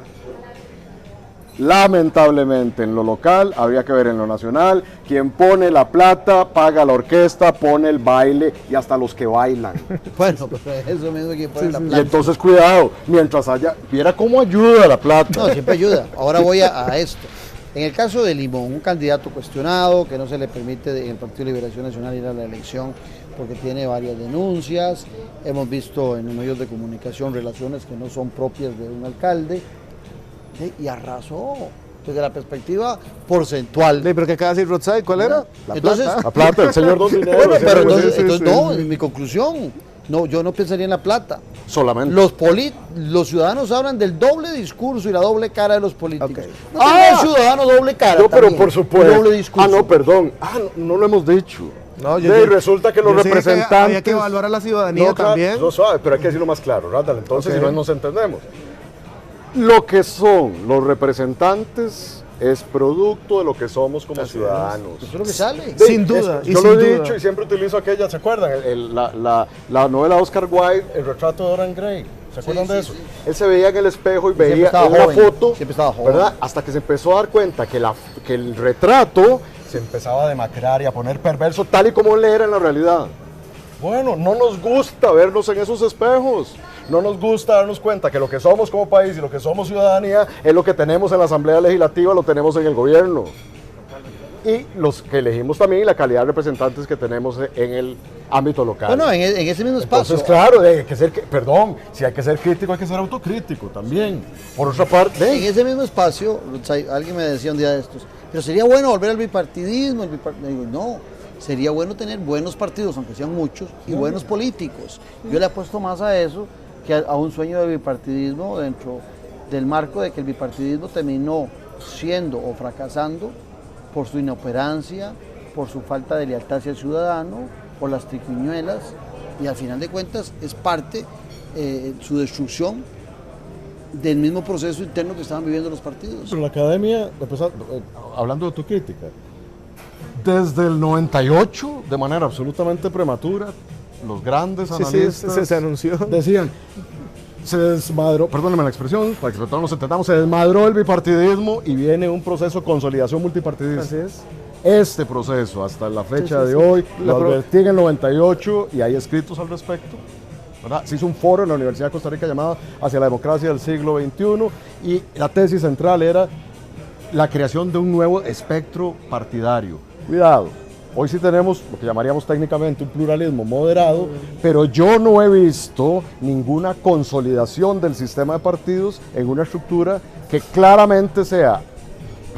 Lamentablemente en lo local, habría que ver en lo nacional, quien pone la plata, paga la orquesta, pone el baile y hasta los que bailan. Bueno, pero eso mismo que pone la plata. Y entonces cuidado, mientras viera cómo ayuda la plata. No, siempre ayuda. Ahora voy a esto. En el caso de Limón, un candidato cuestionado, que no se le permite en el Partido de Liberación Nacional ir a la elección porque tiene varias denuncias. Hemos visto en los medios de comunicación relaciones que no son propias de un alcalde. Y arrasó desde la perspectiva porcentual. ¿Pero qué acaba de decir Rodside? ¿Cuál era? La plata, el señor Don Dinero. Bueno, pero entonces no, en mi conclusión, no, yo no pensaría en la plata. Solamente. Los ciudadanos hablan del doble discurso y la doble cara de los políticos. Okay. No tengo un ciudadano doble cara. No, pero también, por supuesto. Doble discurso. No, perdón. No lo hemos dicho. No, y resulta que los representantes... Había que evaluar a la ciudadanía también. No suave, pero hay que decirlo más claro, Randall, entonces si no nos entendemos. Lo que son los representantes es producto de lo que somos como ciudadanos. Eso es lo que sale. Sin duda. Yo lo he dicho y siempre utilizo aquella, ¿se acuerdan? La novela de Oscar Wilde, El retrato de Dorian Gray. ¿Se acuerdan de eso? Sí. Él se veía en el espejo y veía en la foto, ¿verdad? Hasta que se empezó a dar cuenta que el retrato se empezaba a demacrar y a poner perverso tal y como él era en la realidad. Bueno, no nos gusta vernos en esos espejos. no nos gusta darnos cuenta que lo que somos como país y lo que somos ciudadanía es lo que tenemos en la Asamblea Legislativa, lo tenemos en el gobierno. Y los que elegimos también, la calidad de representantes que tenemos en el ámbito local. Bueno, en ese mismo espacio. Entonces, claro, hay que ser, perdón, si hay que ser crítico, hay que ser autocrítico también. Por otra parte, en ese mismo espacio, alguien me decía un día de estos, pero sería bueno volver al bipartidismo. Me digo, no, sería bueno tener buenos partidos, aunque sean muchos, y buenos políticos. Yo le apuesto más a eso que a un sueño de bipartidismo dentro del marco de que el bipartidismo terminó siendo o fracasando por su inoperancia, por su falta de lealtad hacia el ciudadano, por las triquiñuelas, y al final de cuentas es parte su destrucción del mismo proceso interno que estaban viviendo los partidos. Pero la academia, hablando de autocrítica, desde el 98, de manera absolutamente prematura, los grandes analistas se anunció. Decían, se desmadró, perdónenme la expresión, para que todos nos entendamos, se desmadró el bipartidismo y viene un proceso de consolidación multipartidista. Así es. Este proceso, hasta la fecha de hoy, lo advertí en el 98 y hay escritos al respecto. ¿Verdad? Se hizo un foro en la Universidad de Costa Rica llamado Hacia la democracia del siglo XXI y la tesis central era la creación de un nuevo espectro partidario. Cuidado, hoy sí tenemos lo que llamaríamos técnicamente un pluralismo moderado, pero yo no he visto ninguna consolidación del sistema de partidos en una estructura que claramente sea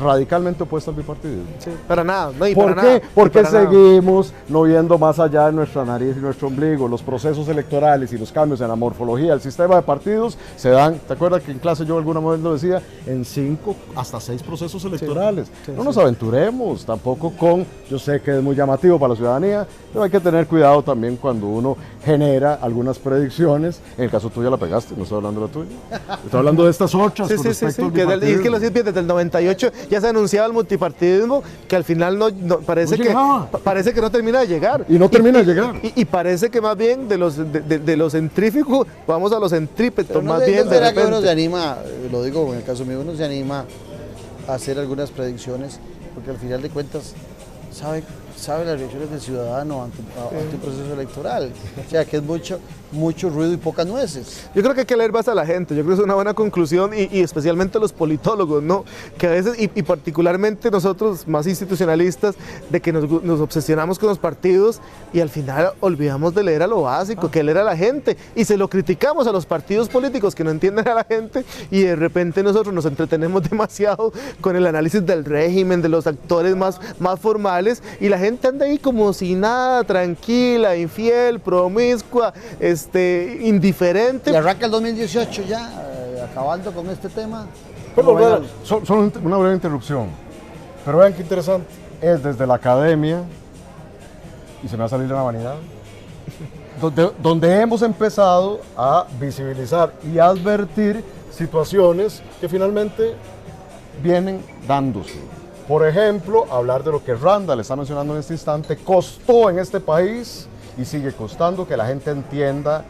radicalmente opuesta al bipartidismo. Sí, para nada. No, ¿Por qué? Porque seguimos no viendo más allá de nuestra nariz y nuestro ombligo. Los procesos electorales y los cambios en la morfología del sistema de partidos se dan, ¿te acuerdas que en clase yo alguna vez lo decía? En 5 hasta 6 procesos electorales. No nos aventuremos tampoco con, yo sé que es muy llamativo para la ciudadanía, pero hay que tener cuidado también cuando uno genera algunas predicciones. En el caso tuyo la pegaste, no estoy hablando de la tuya. Estoy hablando de estas otras. Sí, con respecto al bipartidismo. Es que lo siento, desde el 98 ya se anunciaba el multipartidismo, que al final parece que no termina de llegar. Y no termina de llegar. Y parece que más bien de los centrífugos vamos a los centrípetos, más bien. ¿No será que uno se anima, lo digo en el caso mío, uno se anima a hacer algunas predicciones, porque al final de cuentas sabe las reacciones del ciudadano ante un proceso electoral? O sea, que es mucho ruido y pocas nueces. Yo creo que hay que leer más a la gente, yo creo que es una buena conclusión y especialmente los politólogos, ¿no? Que a veces, y particularmente nosotros más institucionalistas, de que nos obsesionamos con los partidos y al final olvidamos de leer a lo básico, que leer a la gente, y se lo criticamos a los partidos políticos que no entienden a la gente y de repente nosotros nos entretenemos demasiado con el análisis del régimen, de los actores más formales, y la gente anda ahí como si nada, tranquila, infiel, promiscua, indiferente. Y arranca el 2018 ya, acabando con este tema. Perdón, solo una breve interrupción. Pero vean qué interesante. Es desde la academia, y se me va a salir de la vanidad, donde hemos empezado a visibilizar y advertir situaciones que finalmente vienen dándose. Por ejemplo, hablar de lo que Randall está mencionando en este instante, costó en este país y sigue costando que la gente entienda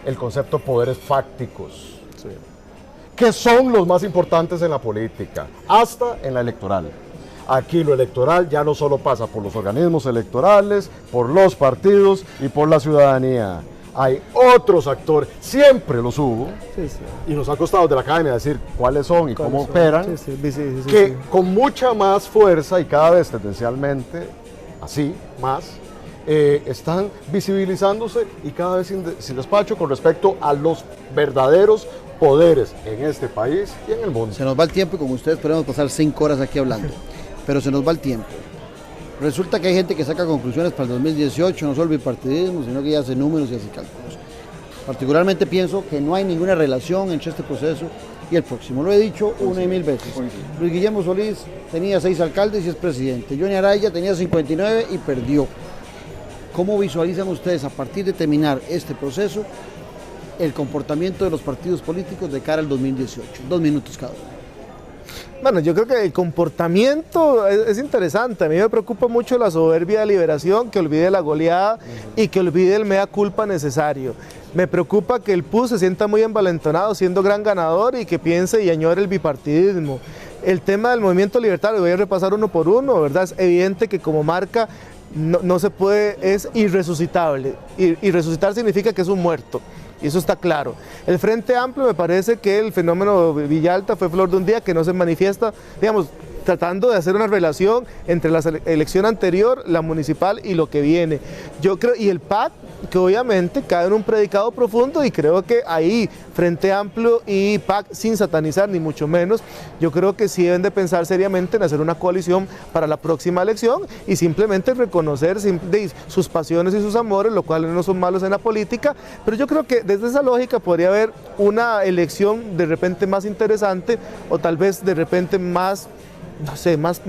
el concepto de poderes fácticos, que son los más importantes en la política, hasta en la electoral. Aquí lo electoral ya no solo pasa por los organismos electorales, por los partidos y por la ciudadanía. Hay otros actores, siempre los hubo, y nos ha costado de la academia decir cuáles son y cómo operan, que con mucha más fuerza y cada vez tendencialmente, así, más, están visibilizándose y cada vez sin despacho con respecto a los verdaderos poderes en este país y en el mundo. Se nos va el tiempo y con ustedes podemos pasar 5 horas aquí hablando, pero se nos va el tiempo. Resulta que hay gente que saca conclusiones para el 2018, no solo el bipartidismo, sino que ya hace números y hace cálculos. Particularmente pienso que no hay ninguna relación entre este proceso y el próximo. Lo he dicho una y mil veces. Luis Guillermo Solís tenía 6 alcaldes y es presidente. Johnny Araya tenía 59 y perdió. ¿Cómo visualizan ustedes a partir de terminar este proceso el comportamiento de los partidos políticos de cara al 2018? 2 minutos cada uno. Bueno, yo creo que el comportamiento es interesante. A mí me preocupa mucho la soberbia de Liberación, que olvide la goleada y que olvide el mea culpa necesario. Me preocupa que el PUS se sienta muy envalentonado siendo gran ganador y que piense y añore el bipartidismo. El tema del movimiento libertario, voy a repasar uno por uno, ¿verdad? Es evidente que como marca no se puede, es irresucitable. Y resucitar significa que es un muerto. y eso está claro. El Frente Amplio, me parece que el fenómeno Villalta fue flor de un día que no se manifiesta, digamos, tratando de hacer una relación entre la elección anterior, la municipal y lo que viene. Yo creo, y el PAC, que obviamente cae en un predicado profundo, y creo que ahí, Frente Amplio y PAC, sin satanizar ni mucho menos, yo creo que sí deben de pensar seriamente en hacer una coalición para la próxima elección y simplemente reconocer sus pasiones y sus amores, lo cual no son malos en la política, pero yo creo que desde esa lógica podría haber una elección de repente más interesante, o tal vez de repente más, no sé, más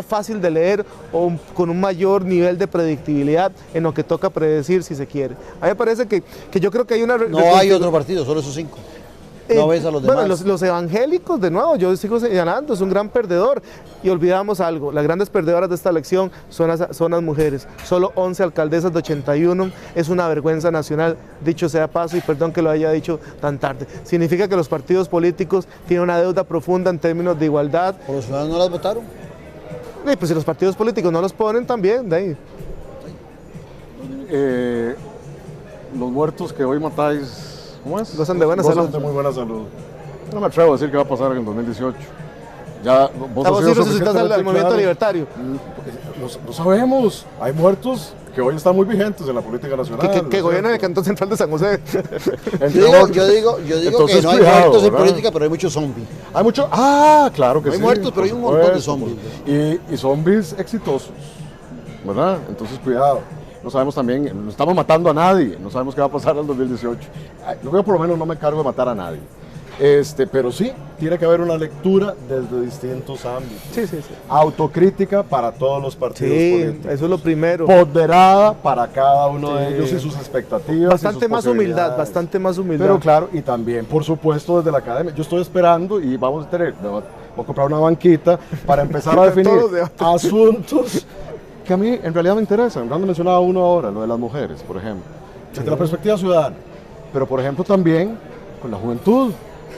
fácil de leer, o con un mayor nivel de predictibilidad en lo que toca predecir, si se quiere. A mí me parece que yo creo que hay una... No hay otro partido, solo esos 5. No ves a los demás. Bueno, los evangélicos, de nuevo, yo sigo señalando, es un gran perdedor. Y olvidamos algo, las grandes perdedoras de esta elección son las mujeres. Solo 11 alcaldesas de 81, es una vergüenza nacional, dicho sea paso, y perdón que lo haya dicho tan tarde. Significa que los partidos políticos tienen una deuda profunda en términos de igualdad. ¿Por los ciudadanos no las votaron? Y pues si los partidos políticos no los ponen, también, de ahí. Los muertos que hoy matáis, ¿cómo es? Gozan de buena salud. De muy buena salud. No me atrevo a decir qué va a pasar en 2018. Ya, vos sí resucitás al movimiento libertario. Lo sabemos. Hay muertos que hoy están muy vigentes en la política nacional. Que gobiernan el Cantón Central de San José. Yo digo que no hay muertos en política, pero hay muchos zombies. Hay muchos, claro que sí. Hay muertos, pero hay un montón de zombies. Y zombies exitosos, ¿verdad? Entonces cuidado. No sabemos también, no estamos matando a nadie, no sabemos qué va a pasar en el 2018. Yo por lo menos no me encargo de matar a nadie. Pero sí, tiene que haber una lectura desde distintos ámbitos. Sí. Autocrítica para todos los partidos políticos. Eso es lo primero. Ponderada para cada uno de ellos y sus expectativas. Bastante más humildad. Pero claro, y también, por supuesto, desde la academia. Yo estoy esperando y voy a comprar una banquita para empezar a definir asuntos que a mí en realidad me interesan. Rando mencionaba uno ahora, lo de las mujeres, por ejemplo. Desde la perspectiva ciudadana. Pero, por ejemplo, también con la juventud.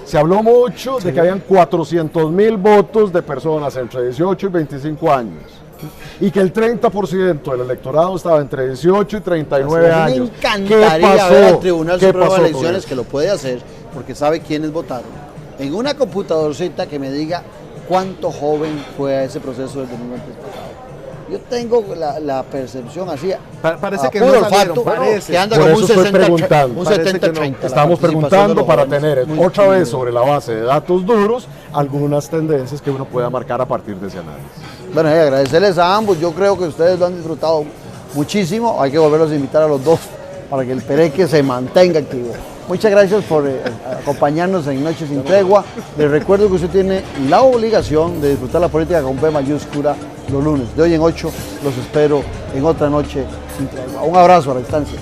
Se habló mucho de que habían 400.000 votos de personas entre 18 y 25 años. Y que el 30% del electorado estaba entre 18 y 39 años. Me encantaría ver al Tribunal Supremo de Elecciones, que lo puede hacer, porque sabe quiénes votaron, en una computadorcita que me diga cuánto joven fue a ese proceso del domingo antepasado. Yo tengo la percepción así, parece que no salieron, que anda como un 70-30. Estamos preguntando para tener otra vez sobre la base de datos duros algunas tendencias que uno pueda marcar a partir de ese análisis. Bueno, agradecerles a ambos, yo creo que ustedes lo han disfrutado muchísimo, hay que volverlos a invitar a los dos para que el Pereque se mantenga activo. Muchas gracias por acompañarnos en Noches sin Tregua. Les recuerdo que usted tiene la obligación de disfrutar la política con P mayúscula los lunes. De hoy en 8 los espero en otra Noche sin Tregua. Un abrazo a la distancia.